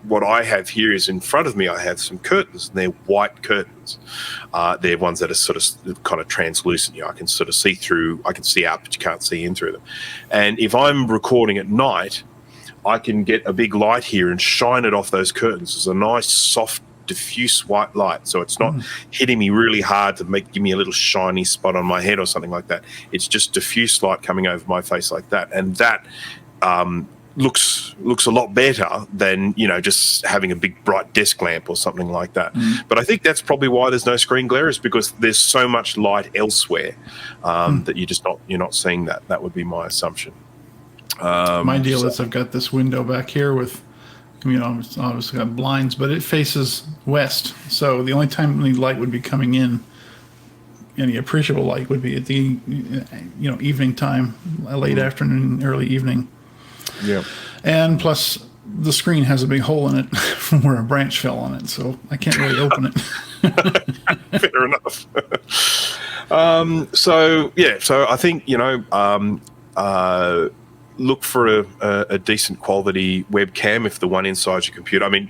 A: what I have here is in front of me. I have some curtains, and they're white curtains. They're ones that are sort of kind of translucent. I can sort of see through. I can see out, but you can't see in through them. And if I'm recording at night, I can get a big light here and shine it off those curtains. It's a nice, soft, diffuse white light, so it's not hitting me really hard to give me a little shiny spot on my head or something like that. It's just diffuse light coming over my face like that, and that looks a lot better than just having a big bright desk lamp or something like that. But I think that's probably why there's no screen glare, is because there's so much light elsewhere that you're not seeing that. That would be my assumption.
C: My deal is I've got this window back here with, it's obviously got blinds, but it faces west. So the only time any light would be coming in, any appreciable light, would be at the evening time, late afternoon, early evening.
A: Yeah.
C: And plus, the screen has a big hole in it from where a branch fell on it, so I can't really open it.
A: Fair enough. So I think look for a decent quality webcam if the one inside your computer. I mean,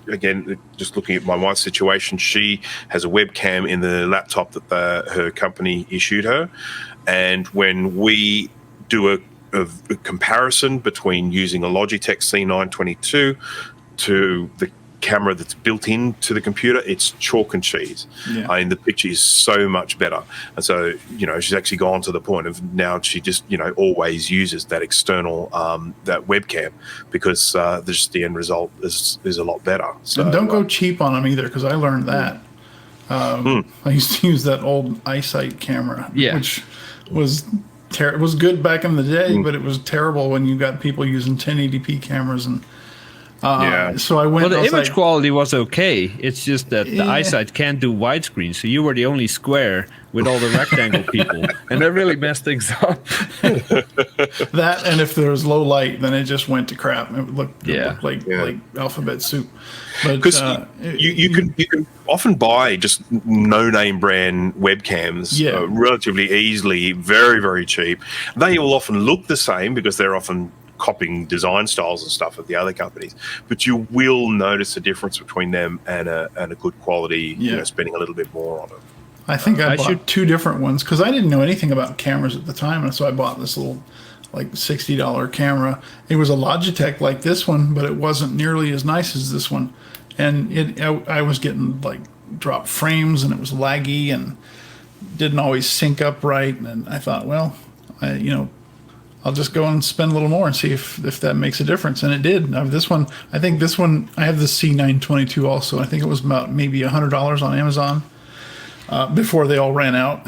A: again, just looking at my wife's situation, she has a webcam in the laptop that her company issued her, and when we do a comparison between using a Logitech C922 to the camera that's built into the computer, it's chalk and cheese. And the picture is so much better. And so, she's actually gone to the point of now she just, always uses that external, that webcam, because the end result is a lot better. So
C: and don't go cheap on them either, because I learned that. I used to use that old iSight camera, which was it was good back in the day, but it was terrible when you got people using 1080p cameras. And so I went.
B: Well, the image quality was okay. It's just that the iSight can't do widescreen, so you were the only square with all the rectangle people, and that really messed things up.
C: That, and if there was low light, then it just went to crap. It looked like alphabet soup.
A: Because you can often buy just no-name brand webcams relatively easily, very, very cheap. They will often look the same because they're often copying design styles and stuff of the other companies, but you will notice a difference between them and a good quality, spending a little bit more on it.
C: I think I bought 2 different ones because I didn't know anything about cameras at the time, and so I bought this little $60 camera. It was a Logitech like this one, but it wasn't nearly as nice as this one, and I was getting drop frames, and it was laggy and didn't always sync up right. And I thought, well, I'll just go and spend a little more and see if that makes a difference. And it did. Now, I think this one, I have the C922 also. I think it was about maybe $100 on Amazon before they all ran out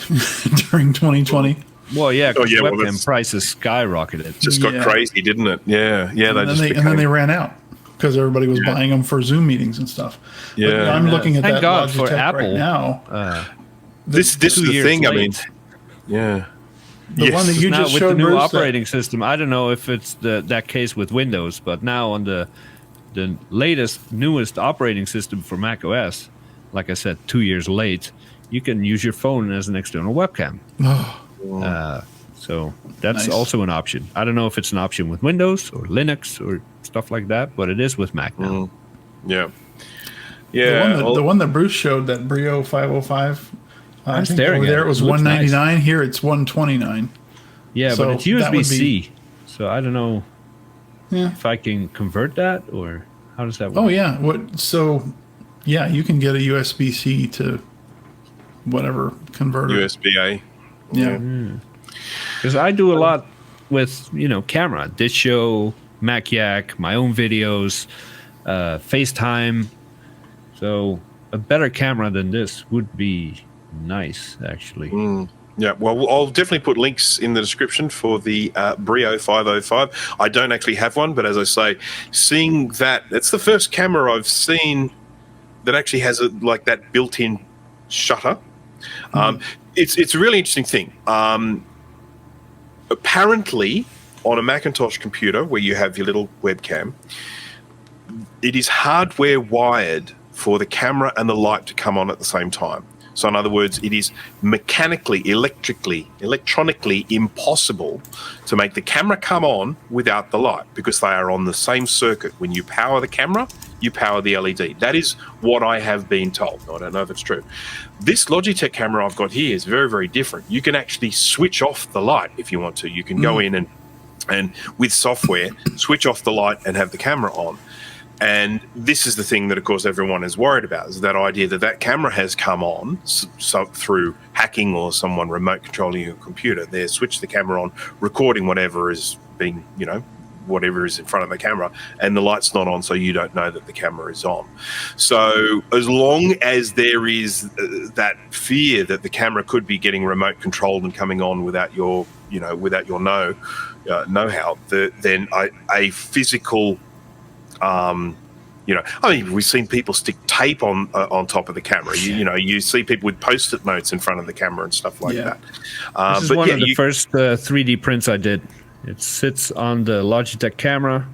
C: during 2020.
B: Well, webcam prices skyrocketed.
A: It just got crazy, didn't it? Yeah.
C: And then they ran out because everybody was buying them for Zoom meetings and stuff. Yeah. But I'm looking at
B: Thank
C: that
B: God
C: Logitech
B: for Apple
C: right now.
A: This is the thing.
B: Late.
A: I mean, yeah.
C: The one that you
B: now
C: just
B: with
C: showed,
B: the new
C: Bruce,
B: operating system, I don't know if it's that case with Windows, but now on the newest operating system for Mac OS, like I said, 2 years late, you can use your phone as an external webcam. So that's also an option. I don't know if it's an option with Windows or Linux or stuff like that, but it is with Mac now.
A: Yeah.
C: The one that Bruce showed, that Brio 505.
B: I'm staring at it.
C: There it was $199. Nice. Here it's $129.
B: Yeah, so but it's USB-C, so I don't know if I can convert that, or how does that work?
C: Oh yeah, you can get a USB-C to whatever converter.
A: USB-A.
C: Yeah.
B: Because I do a lot with camera. This show, Mac Yak, my own videos, FaceTime. So a better camera than this would be nice, actually.
A: Yeah, well, I'll definitely put links in the description for the Brio 505. I don't actually have one, but as I say, seeing that, it's the first camera I've seen that actually has like that built-in shutter. It's a really interesting thing. Apparently, on a Macintosh computer where you have your little webcam, it is hardware wired for the camera and the light to come on at the same time. So in other words, it is mechanically, electronically impossible to make the camera come on without the light, because they are on the same circuit. When you power the camera, you power the LED. That is what I have been told. I don't know if it's true. This Logitech camera I've got here is very, very different. You can actually switch off the light if you want to. You can go in and with software, switch off the light and have the camera on. And this is the thing that, of course, everyone is worried about, is that idea that that camera has come on through hacking or someone remote controlling your computer. They switch the camera on, recording whatever is being, whatever is in front of the camera, and the light's not on, so you don't know that the camera is on. So as long as there is that fear that the camera could be getting remote controlled and coming on without your, without your know-how, then a physical we've seen people stick tape on top of the camera. You see people with Post-it notes in front of the camera and stuff like that.
B: This is one of the first 3D prints I did. It sits on the Logitech camera.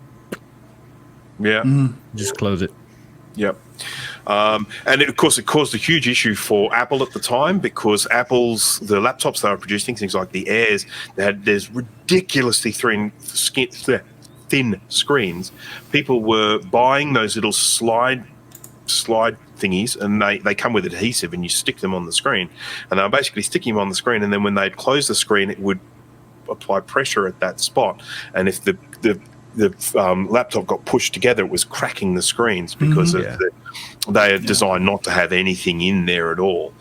A: Yeah.
B: Just close it.
A: Yep. And it caused a huge issue for Apple at the time, because the laptops they were producing, things like the Airs, there's ridiculously thin screens. People were buying those little slide thingies, and they come with adhesive, and you stick them on the screen, and they were basically sticking them on the screen, and then when they'd close the screen, it would apply pressure at that spot, and if the laptop got pushed together, it was cracking the screens because they are designed not to have anything in there at all.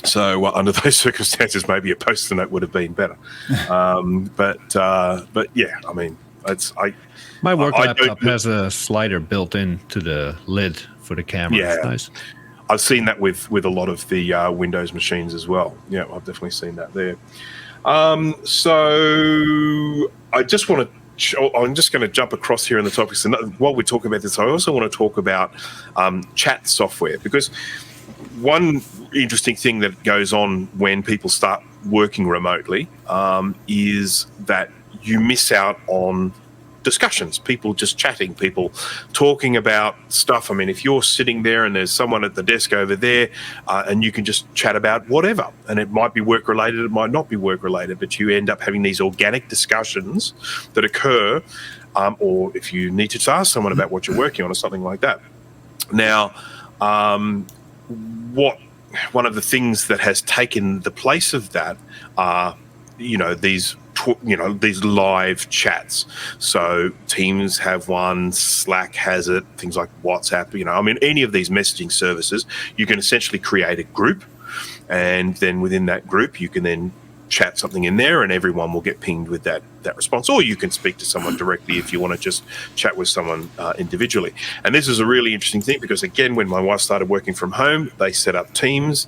A: So under those circumstances, maybe a Post-it note would have been better. But yeah, I mean,
B: my work laptop has a slider built into the lid for the camera.
A: Yeah,
B: it's nice.
A: I've seen that with a lot of the Windows machines as well. Yeah, I've definitely seen that there. So I just want to. I'm just going to jump across here in the topics, and while we talk about this, I also want to talk about chat software, because one interesting thing that goes on when people start working remotely is that you miss out on discussions, people just chatting, people talking about stuff. I mean, if you're sitting there and there's someone at the desk over there and you can just chat about whatever, and it might be work related, it might not be work related, but you end up having these organic discussions that occur, or if you need to ask someone about what you're working on or something like that. Now, one of the things that has taken the place of that are, these live chats. So Teams have one, Slack has it, things like WhatsApp, any of these messaging services, you can essentially create a group, and then within that group, you can then chat something in there, and everyone will get pinged with that response, or you can speak to someone directly if you want to just chat with someone individually. And this is a really interesting thing, because again, when my wife started working from home, they set up Teams,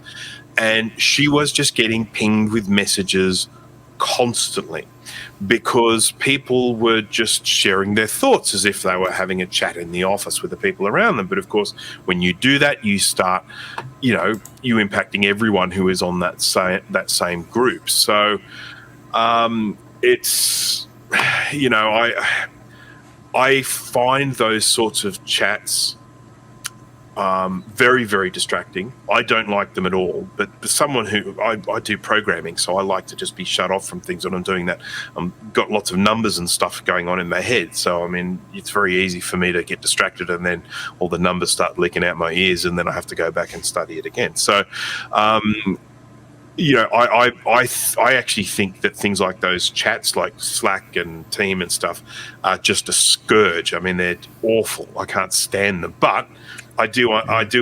A: and she was just getting pinged with messages constantly, because people were just sharing their thoughts as if they were having a chat in the office with the people around them. But of course, when you do that, you start, you impacting everyone who is on that same group. So it's, I find those sorts of chats very, very distracting. I don't like them at all, but someone who I do programming, so I like to just be shut off from things when I'm doing that. Got lots of numbers and stuff going on in my head, so I mean, it's very easy for me to get distracted, and then all the numbers start leaking out my ears, and then I have to go back and study it again. So I actually think that things like those chats, like Slack and Team and stuff, are just a scourge. I mean, they're awful. I can't stand them, but I do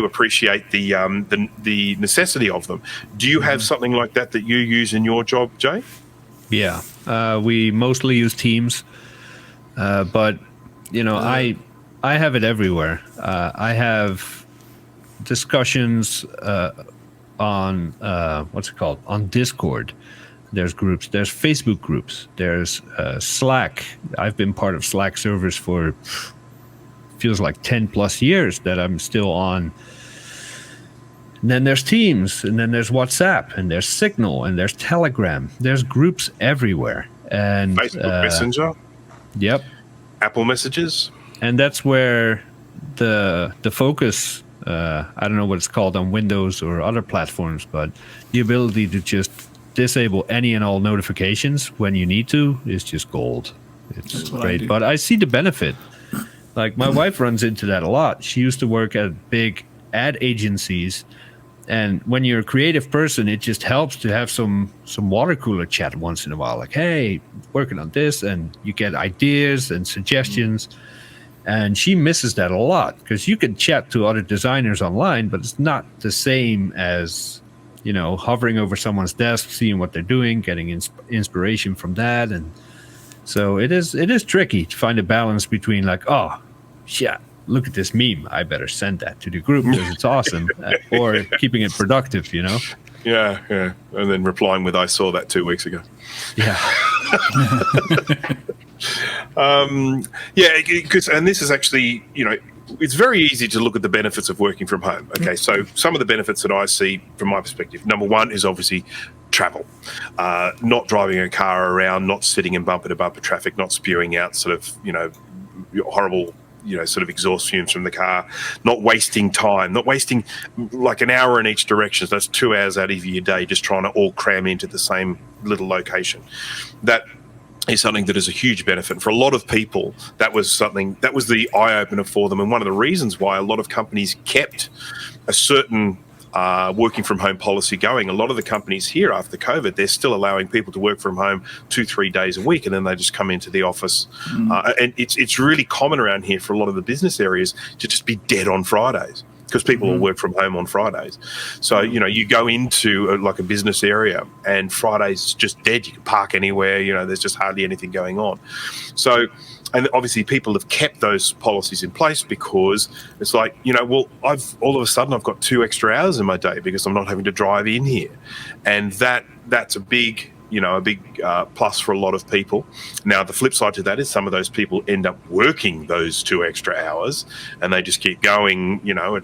A: appreciate the necessity of them. Do you have something like that you use in your job, Jay?
B: Yeah, we mostly use Teams. But I have it everywhere. I have discussions on what's it called, on Discord. There's groups. There's Facebook groups. There's Slack. I've been part of Slack servers for feels like 10 plus years that I'm still on. And then there's Teams, and then there's WhatsApp, and there's Signal, and there's Telegram. There's groups everywhere. And
A: Facebook Messenger.
B: Yep.
A: Apple Messages.
B: And that's where the focus, I don't know what it's called on Windows or other platforms, but the ability to just disable any and all notifications when you need to is just gold. It's great. But I see the benefit. Like, my wife runs into that a lot. She used to work at big ad agencies. And when you're a creative person, it just helps to have some water cooler chat once in a while. Like, hey, working on this, and you get ideas and suggestions. And she misses that a lot, because you can chat to other designers online, but it's not the same as, hovering over someone's desk, seeing what they're doing, getting inspiration from that. And so it is tricky to find a balance between, like, oh, shit, look at this meme, I better send that to the group because it's awesome, or keeping it productive,
A: Yeah. And then replying with, I saw that 2 weeks ago.
B: Yeah.
A: And this is actually, it's very easy to look at the benefits of working from home. Okay, so some of the benefits that I see from my perspective, number one is obviously travel, not driving a car around, not sitting in bumper to bumper traffic, not spewing out sort of, horrible, sort of exhaust fumes from the car, not wasting time, not wasting like an hour in each direction. So that's 2 hours out of your day just trying to all cram into the same little location. That is something that is a huge benefit. For a lot of people, that was the eye-opener for them, and one of the reasons why a lot of companies kept a certain working from home policy going. A lot of the companies here after COVID, they're still allowing people to work from home 2-3 days a week, and then they just come into the office. And it's really common around here for a lot of the business areas to just be dead on Fridays, because people will work from home on Fridays. So, you go into a business area and Friday's just dead. You can park anywhere, there's just hardly anything going on. So, and obviously people have kept those policies in place because it's like, I've all of a sudden I've got 2 extra hours in my day because I'm not having to drive in here. And that's a big plus for a lot of people. Now, the flip side to that is some of those people end up working those 2 extra hours, and they just keep going. They're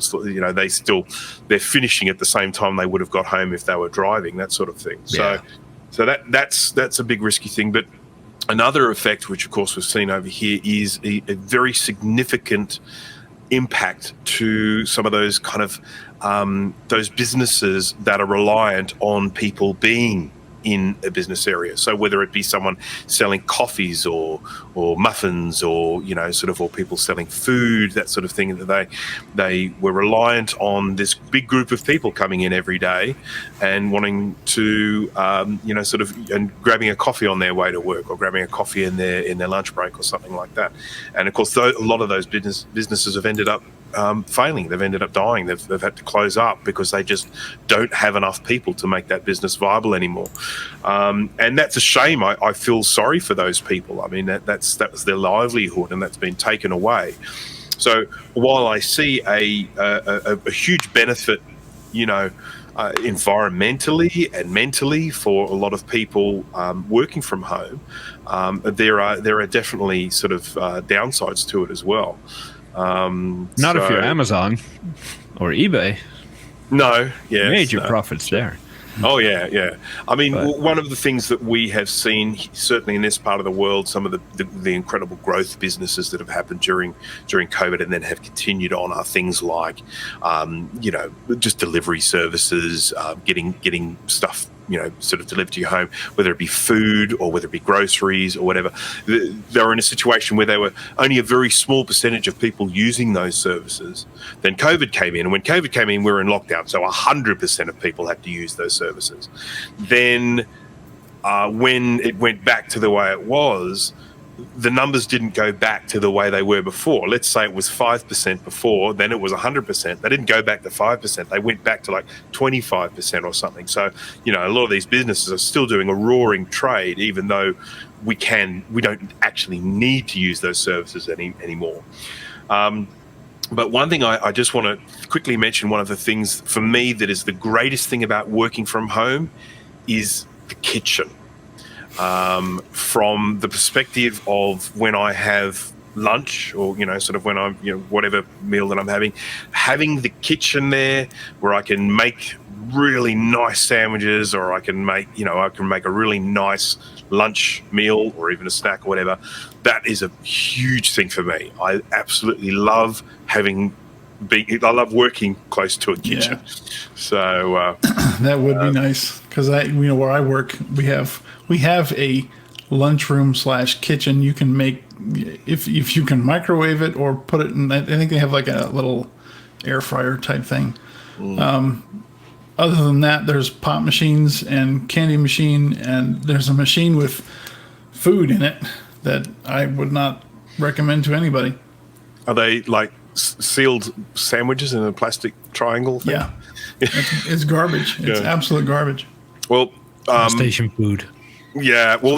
A: finishing at the same time they would have got home if they were driving, that sort of thing.
B: Yeah.
A: So that's a big risky thing. But another effect, which of course we've seen over here, is a very significant impact to some of those kind of those businesses that are reliant on people being in a business area. So whether it be someone selling coffees or muffins or or people selling food, that sort of thing, that they were reliant on this big group of people coming in every day and wanting to and grabbing a coffee on their way to work, or grabbing a coffee in their lunch break or something like that. And of course a lot of those businesses have ended up failing. They've ended up dying. They've had to close up because they just don't have enough people to make that business viable anymore. And that's a shame. I feel sorry for those people. I mean, that was their livelihood, and that's been taken away. So while I see a huge benefit, environmentally and mentally for a lot of people working from home, there are definitely sort of downsides to it as well.
B: Not if you're Amazon or eBay.
A: No, yeah,
B: major profits there.
A: Oh yeah. I mean, one of the things that we have seen, certainly in this part of the world, some of the incredible growth businesses that have happened during COVID and then have continued on are things like, just delivery services, getting stuff, sort of delivered to your home, whether it be food or whether it be groceries or whatever. They were in a situation where they were only a very small percentage of people using those services. Then COVID came in, and when COVID came in, we were in lockdown, so 100% of people had to use those services. Then when it went back to the way it was, the numbers didn't go back to the way they were before. Let's say it was 5% before, then it was 100%. They didn't go back to 5%. They went back to like 25% or something. So, a lot of these businesses are still doing a roaring trade, even though we don't actually need to use those services anymore. But one thing I just want to quickly mention, one of the things for me that is the greatest thing about working from home is the kitchen. From the perspective of when I have lunch or, sort of when I'm, whatever meal that I'm having the kitchen there where I can make really nice sandwiches, or I can make a really nice lunch meal or even a snack or whatever. That is a huge thing for me. I absolutely love I love working close to a kitchen. Yeah. So
C: that would be nice, because where I work, we have a lunchroom / kitchen. You can make, if you can microwave it or put it in. I think they have like a little air fryer type thing. Other than that, there's pop machines and candy machine, and there's a machine with food in it that I would not recommend to anybody.
A: Are they like sealed sandwiches in a plastic triangle thing?
C: Yeah. It's garbage. It's absolute garbage.
A: Well,
B: station food.
A: Yeah, well,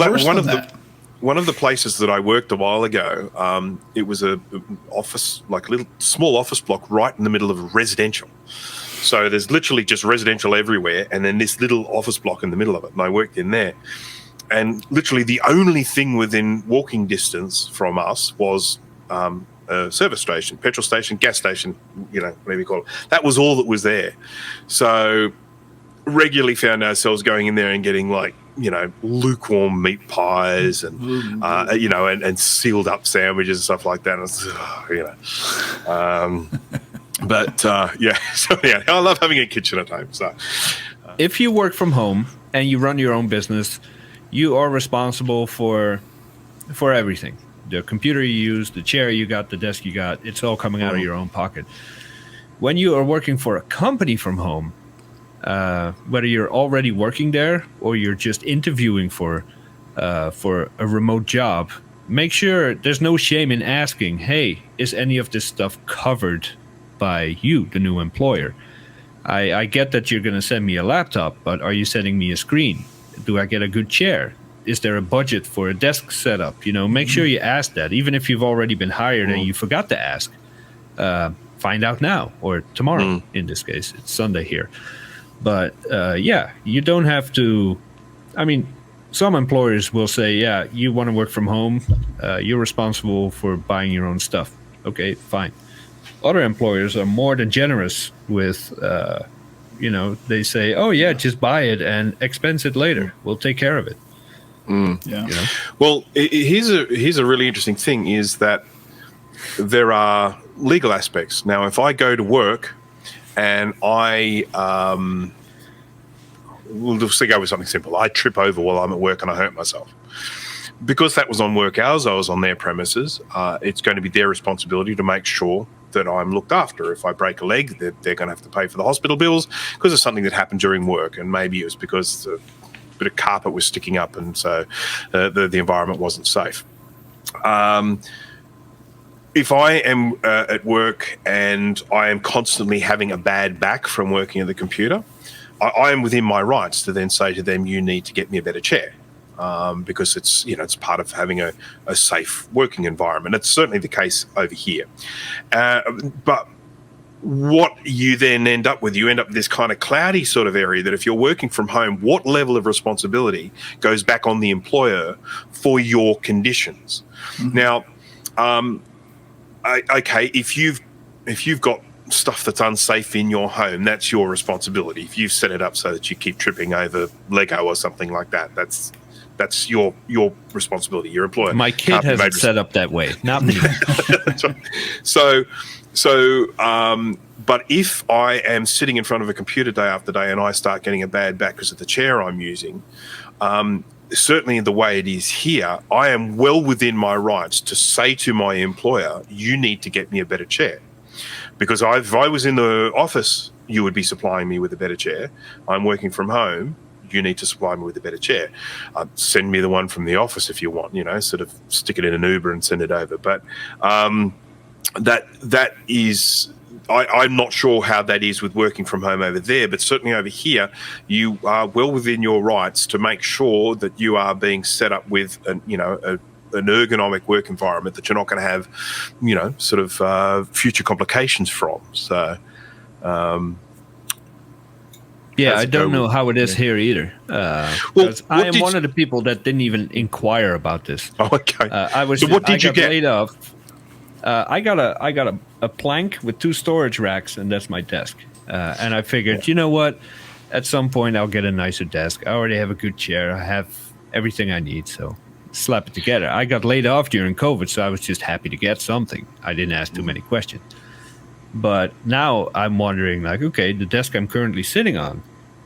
A: one of the places that I worked a while ago, it was a office, like a little small office block right in the middle of residential. So there's literally just residential everywhere, and then this little office block in the middle of it, and I worked in there. And literally the only thing within walking distance from us was a service station, petrol station, gas station, whatever you call it. That was all that was there. So regularly found ourselves going in there and getting like, lukewarm meat pies and, and sealed up sandwiches and stuff like that. I love having a kitchen at home. So,
B: if you work from home and you run your own business, you are responsible for everything. The computer you use, the chair you got, the desk you got, it's all coming out of your own pocket. When you are working for a company from home, whether you're already working there or you're just interviewing for a remote job, make sure there's no shame in asking, hey, is any of this stuff covered by you, the new employer? I get that you're going to send me a laptop, but are you sending me a screen? Do I get a good chair? Is there a budget for a desk setup? Make sure you ask that, even if you've already been hired and you forgot to ask. Find out now or tomorrow. In this case, it's Sunday here. But you don't have to. I mean, some employers will say, yeah, you want to work from home. You're responsible for buying your own stuff. Okay, fine. Other employers are more than generous with, they say, oh, yeah, just buy it and expense it later. We'll take care of it.
C: Yeah.
A: Well, here's a really interesting thing is that there are legal aspects. Now, if I go to work and we'll just go with something simple. I trip over while I'm at work and I hurt myself. Because that was on work hours, I was on their premises. It's going to be their responsibility to make sure that I'm looked after. If I break a leg, they're going to have to pay for the hospital bills because of something that happened during work, and maybe it was because a bit of carpet was sticking up, and so the environment wasn't safe. If I am at work and I am constantly having a bad back from working at the computer, I am within my rights to then say to them, you need to get me a better chair. Because it's part of having a safe working environment. It's certainly the case over here. But what you then end up with this kind of cloudy sort of area that if you're working from home, what level of responsibility goes back on the employer for your conditions? Now, okay, if you've got stuff that's unsafe in your home, that's your responsibility. If you've set it up so that you keep tripping over Lego or something like that, that's your responsibility. Your employer.
B: My kid has it set up that way, not me.
A: That's right. But if I am sitting in front of a computer day after day and I start getting a bad back because of the chair I'm using, certainly the way it is here, I am well within my rights to say to my employer, you need to get me a better chair. Because if I was in the office, you would be supplying me with a better chair. I'm working from home. you need to supply me with a better chair. Send me the one from the office if you want, sort of stick it in an Uber and send it over. But that is, I'm not sure how that is with working from home over there, but certainly over here, you are well within your rights to make sure that you are being set up with an ergonomic work environment that you're not going to have, sort of future complications from. So,
B: I don't know how it is here either. I am one of the people that didn't even inquire about this.
A: Oh, okay.
B: So what did you get? Laid off. I got a plank with 2 storage racks, and that's my desk. And I figured, you know what? At some point, I'll get a nicer desk. I already have a good chair. I have everything I need, so slap it together. I got laid off during COVID, so I was just happy to get something. I didn't ask too many questions. But now I'm wondering, like, okay, the desk I'm currently sitting on,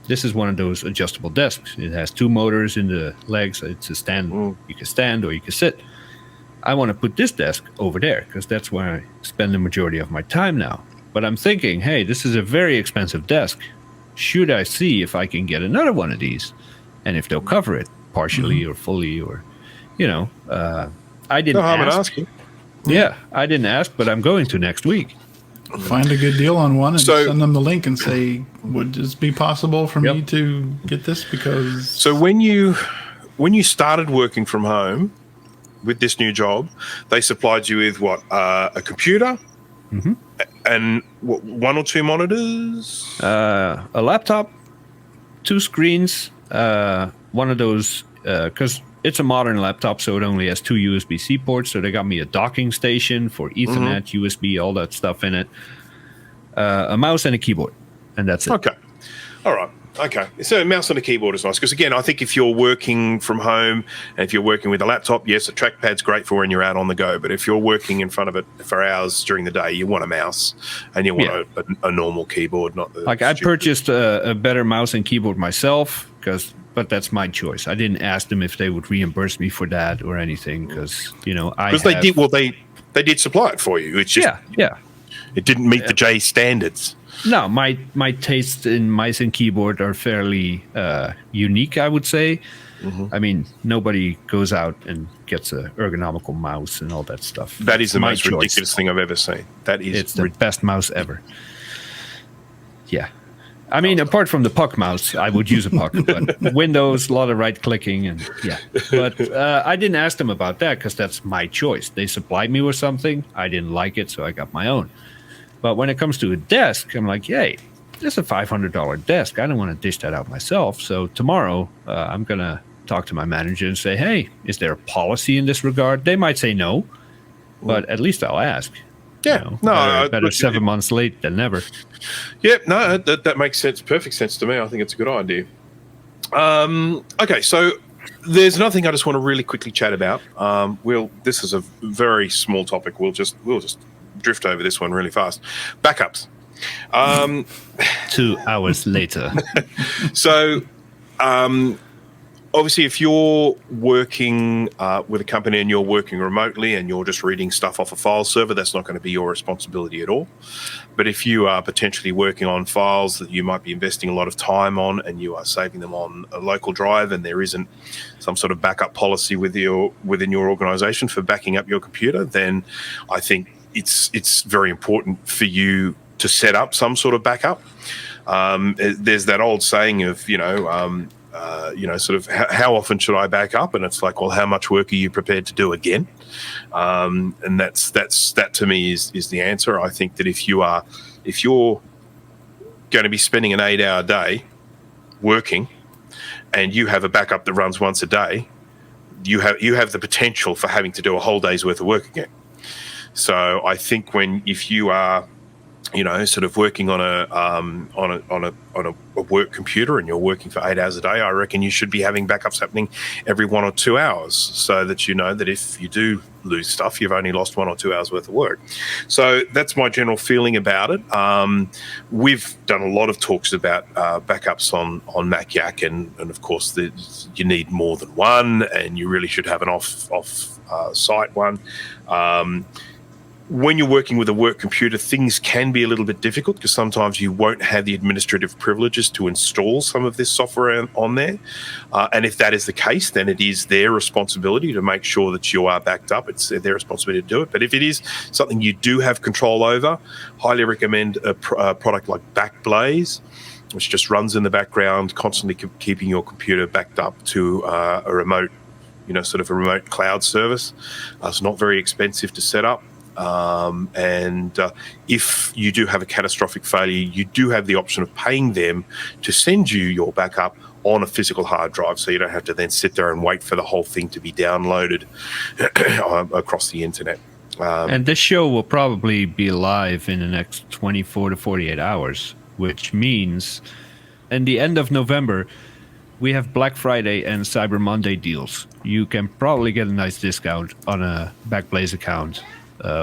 B: this is one of those adjustable desks. It has 2 motors in the legs. It's a stand. You can stand or you can sit. I want to put this desk over there because that's where I spend the majority of my time now. But I'm thinking, hey, this is a very expensive desk. Should I see if I can get another one of these? And if they'll cover it partially or fully, or, I didn't ask. Yeah, I didn't ask, but I'm going to next week.
C: Find a good deal on one and send them the link and say, would this be possible for me to get this? Because
A: so when you started working from home with this new job, they supplied you with what, a computer and what, 1 or 2 monitors,
B: a laptop, 2 screens, one of those because it's a modern laptop, so it only has 2 USB-C ports. So they got me a docking station for Ethernet, USB, all that stuff in it. A mouse and a keyboard, and that's it.
A: Okay. All right. Okay. So a mouse and a keyboard is nice because, again, I think if you're working from home and if you're working with a laptop, yes, a trackpad's great for when you're out on the go. But if you're working in front of it for hours during the day, you want a mouse and you want a normal keyboard, not the
B: I purchased a better mouse and keyboard myself but that's my choice. I didn't ask them if they would reimburse me for that or anything because,
A: they did. Well, they did supply it for you. It's just it didn't meet the J standards.
B: No, my tastes in mice and keyboard are fairly unique, I would say. I mean, nobody goes out and gets a ergonomical mouse and all that stuff.
A: That is the most ridiculous thing I've ever seen.
B: It's the best mouse ever. Yeah. I mean, apart from the puck mouse, I would use a puck. But Windows, a lot of right-clicking, and But I didn't ask them about that because that's my choice. They supplied me with something. I didn't like it, so I got my own. But when it comes to a desk, I'm like, hey, this is a $500 desk. I don't want to dish that out myself. So tomorrow, I'm going to talk to my manager and say, hey, is there a policy in this regard? They might say no, but at least I'll ask.
A: Yeah,
B: better 7 months late than never.
A: Yeah, no, that makes sense. Perfect sense to me. I think it's a good idea. Okay, so there's another thing I just want to really quickly chat about. This is a very small topic. We'll just drift over this one really fast. Backups.
B: 2 hours later.
A: So, obviously, if you're working with a company and you're working remotely and you're just reading stuff off a file server, that's not going to be your responsibility at all. But if you are potentially working on files that you might be investing a lot of time on and you are saving them on a local drive and there isn't some sort of backup policy within your organization for backing up your computer, then I think it's very important for you to set up some sort of backup. There's that old saying of, sort of how often should I back up? And it's like, well, how much work are you prepared to do again? And that to me is the answer. I think that if you're going to be spending an 8-hour day working and you have a backup that runs once a day, you have the potential for having to do a whole day's worth of work again. So I think if you are sort of working on a work computer and you're working for 8 hours a day, I reckon you should be having backups happening every 1 or 2 hours so that you know that if you do lose stuff, you've only lost 1 or 2 hours worth of work. So that's my general feeling about it. We've done a lot of talks about backups on Mac Yak, and of course you need more than one, and you really should have an off-site one. when you're working with a work computer, things can be a little bit difficult because sometimes you won't have the administrative privileges to install some of this software on there. And if that is the case, then it is their responsibility to make sure that you are backed up. It's their responsibility to do it. But if it is something you do have control over, highly recommend a product like Backblaze, which just runs in the background, constantly keeping your computer backed up to a remote, sort of a remote cloud service. It's not very expensive to set up. And if you do have a catastrophic failure, you do have the option of paying them to send you your backup on a physical hard drive, so you don't have to then sit there and wait for the whole thing to be downloaded across the internet.
B: And this show will probably be live in the next 24 to 48 hours, which means in the end of November, we have Black Friday and Cyber Monday deals. You can probably get a nice discount on a Backblaze account.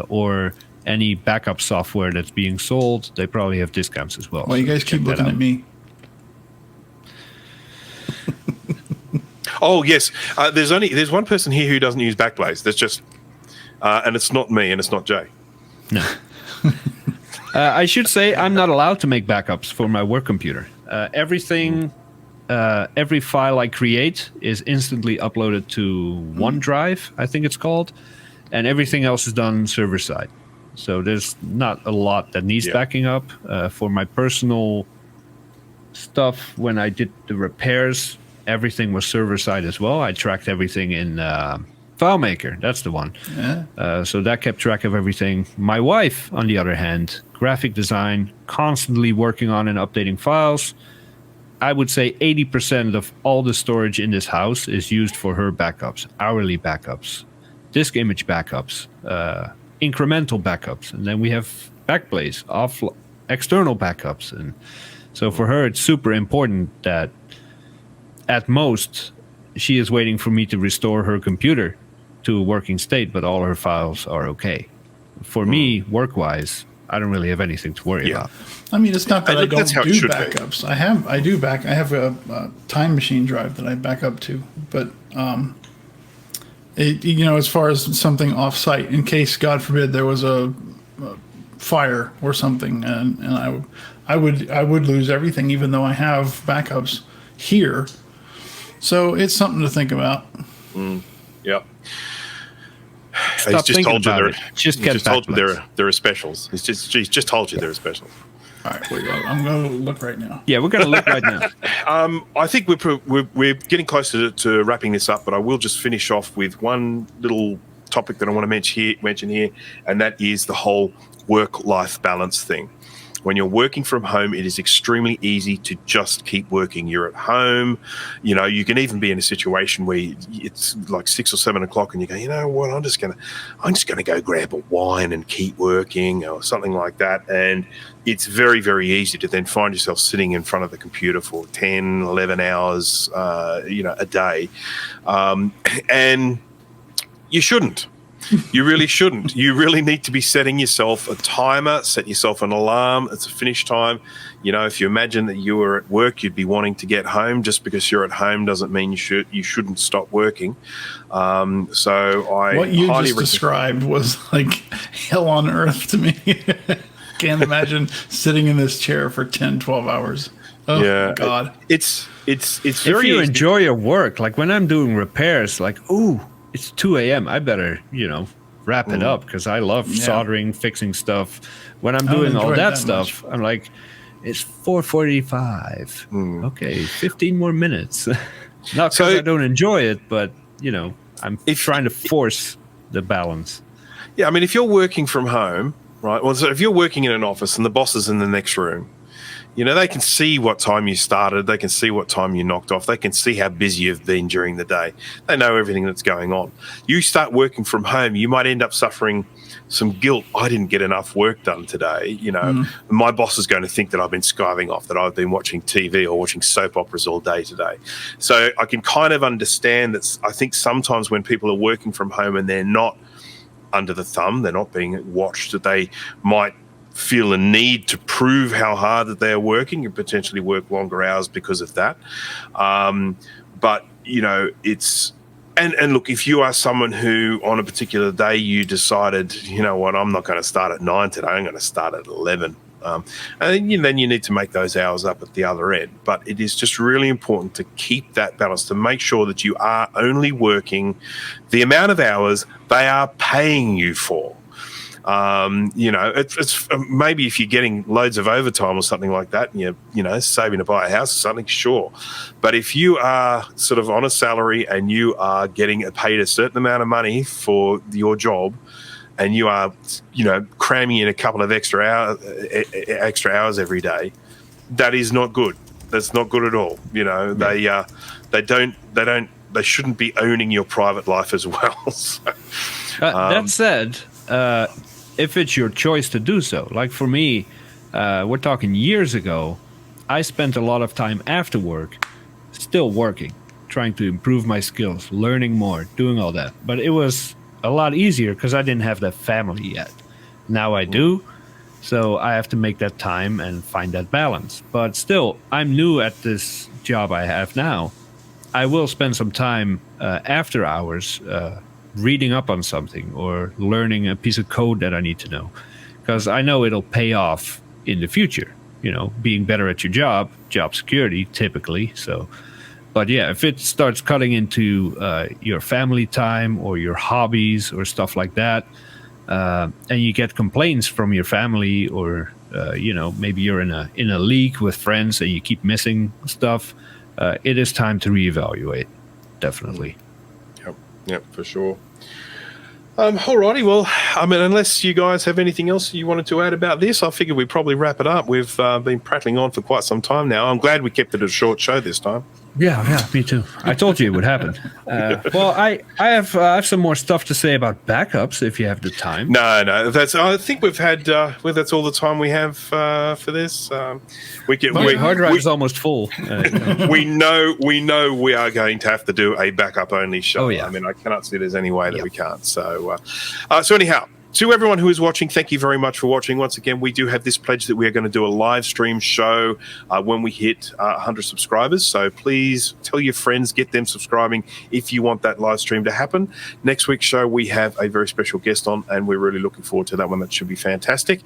B: Or any backup software that's being sold, they probably have discounts as well.
C: Well, you guys keep looking at me.
A: Oh yes, there's one person here who doesn't use Backblaze. That's just, and it's not me, and it's not Jay.
B: No. I should say I'm not allowed to make backups for my work computer. Every file I create is instantly uploaded to OneDrive, I think it's called. And everything else is done server side. So there's not a lot that needs backing up. For my personal stuff, when I did the repairs, everything was server side as well. I tracked everything in FileMaker. That's the one. Yeah. So that kept track of everything. My wife, on the other hand, graphic design, constantly working on and updating files. I would say 80% of all the storage in this house is used for her backups, hourly backups. Disk image backups, incremental backups, and then we have Backblaze, external backups. And so for her, it's super important that at most she is waiting for me to restore her computer to a working state, but all her files are okay. For me, work-wise, I don't really have anything to worry about.
C: I mean, it's not that I don't do backups. I have a time machine drive that I back up to, but as far as something off-site, in case, God forbid, there was a fire or something, and I would lose everything, even though I have backups here. So it's something to think about.
A: Yeah.
B: Stop thinking about it. Just
A: told you there are specials. He's just told you there are specials.
C: All right, I'm going to look right now.
B: Yeah, we're going to look right now.
A: I think we're getting closer to wrapping this up, but I will just finish off with one little topic that I want to mention here, and that is the whole work-life balance thing. When you're working from home, it is extremely easy to just keep working. You're at home, you can even be in a situation where it's like 6 or 7 o'clock and you go, you know what, I'm just gonna go grab a wine and keep working or something like that. And it's very, very easy to then find yourself sitting in front of the computer for 10, 11 hours, a day. And you shouldn't. You really shouldn't. You really need to be setting yourself a timer, set yourself an alarm. It's a finish time. If you imagine that you were at work, you'd be wanting to get home. Just because you're at home doesn't mean you shouldn't stop working.
C: What you just described was like hell on earth to me. Can't imagine sitting in this chair for 10, 12 hours. Oh, my God.
A: It's very
B: if you
A: easy.
B: Enjoy your work, like when I'm doing repairs, like, ooh, it's 2 a.m. I better, wrap it up because I love soldering, fixing stuff. When I'm doing all that stuff, I'm like, it's 4:45. Okay, 15 more minutes. Not because I don't enjoy it, but, I'm trying to force the balance.
A: Yeah, I mean, if you're working from home, right? Well, so if you're working in an office and the boss is in the next room, they can see what time you started. They can see what time you knocked off. They can see how busy you've been during the day. They know everything that's going on. You start working from home, you might end up suffering some guilt. I didn't get enough work done today. My boss is going to think that I've been skiving off, that I've been watching TV or watching soap operas all day today. So I can kind of understand that. I think sometimes when people are working from home and they're not under the thumb, they're not being watched, that they might feel a need to prove how hard that they are working and potentially work longer hours because of that. But, And look, if you are someone who on a particular day you decided, you know what, I'm not going to start at 9 today, I'm going to start at 11. And then you need to make those hours up at the other end. But it is just really important to keep that balance, to make sure that you are only working the amount of hours they are paying you for. It's maybe if you're getting loads of overtime or something like that, and you're saving to buy a house or something, sure. But if you are sort of on a salary and you are getting paid a certain amount of money for your job, and you are, cramming in a couple of extra hours every day, that is not good. That's not good at all. They shouldn't be owning your private life as well. So,
B: that said, if it's your choice to do so, like for me, we're talking years ago, I spent a lot of time after work still working, trying to improve my skills, learning more, doing all that. But it was a lot easier because I didn't have that family yet. Now I do, so I have to make that time and find that balance. But still, I'm new at this job I have now. I will spend some time after hours reading up on something or learning a piece of code that I need to know, because I know it'll pay off in the future, being better at your job security typically. So, but yeah, if it starts cutting into your family time or your hobbies or stuff like that, and you get complaints from your family, or maybe you're in a league with friends and you keep missing stuff, it is time to reevaluate. Definitely.
A: Yep, for sure. Alrighty, well, I mean, unless you guys have anything else you wanted to add about this, I figured we'd probably wrap it up. We've been prattling on for quite some time now. I'm glad we kept it a short show this time.
B: Yeah, me too. I told you it would happen. Well, I have some more stuff to say about backups if you have the time.
A: No, I think we've had. That's all the time we have for this.
B: My hard drive is almost full.
A: We know we are going to have to do a backup only show.
B: Oh, yeah.
A: I mean, I cannot see there's any way that we can't. So anyhow. To everyone who is watching, thank you very much for watching. Once again, we do have this pledge that we are going to do a live stream show when we hit 100 subscribers. So please tell your friends, get them subscribing if you want that live stream to happen. Next week's show, we have a very special guest on, and we're really looking forward to that one. That should be fantastic.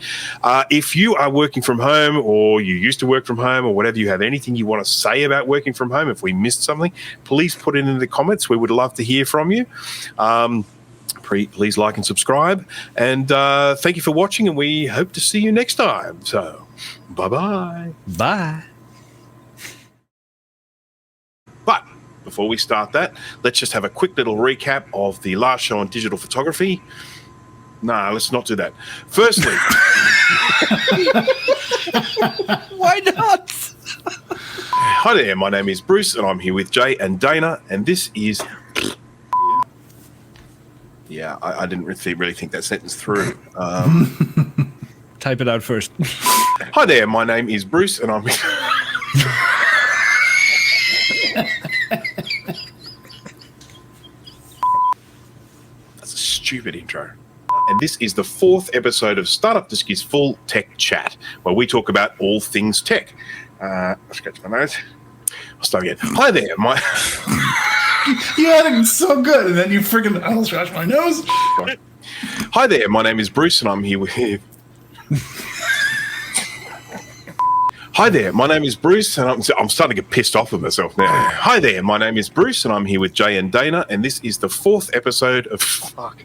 A: If you are working from home, or you used to work from home, or whatever, you have anything you want to say about working from home, if we missed something, please put it in the comments. We would love to hear from you. Please like and subscribe, and thank you for watching, and we hope to see you next time. So, bye-bye.
B: Bye.
A: But before we start that, let's just have a quick little recap of the last show on digital photography. Nah, let's not do that. Firstly...
B: Why not?
A: Hi there, my name is Bruce, and I'm here with Jay and Dana, and this is... Yeah, I didn't really think that sentence through.
B: Type it out first.
A: Hi there, my name is Bruce, and I'm... That's a stupid intro. And this is the 4th episode of Startup Disc's Full Tech Chat, where we talk about all things tech. I'll scratch my nose. I'll start again. Hi there, my...
C: You had it so good, and then you freaking... I'll scratch my nose.
A: Hi there, my name is Bruce, and I'm here with... Hi there, my name is Bruce, and I'm starting to get pissed off with myself now. Hi there, my name is Bruce, and I'm here with Jay and Dana, and this is the 4th episode of... Fuck.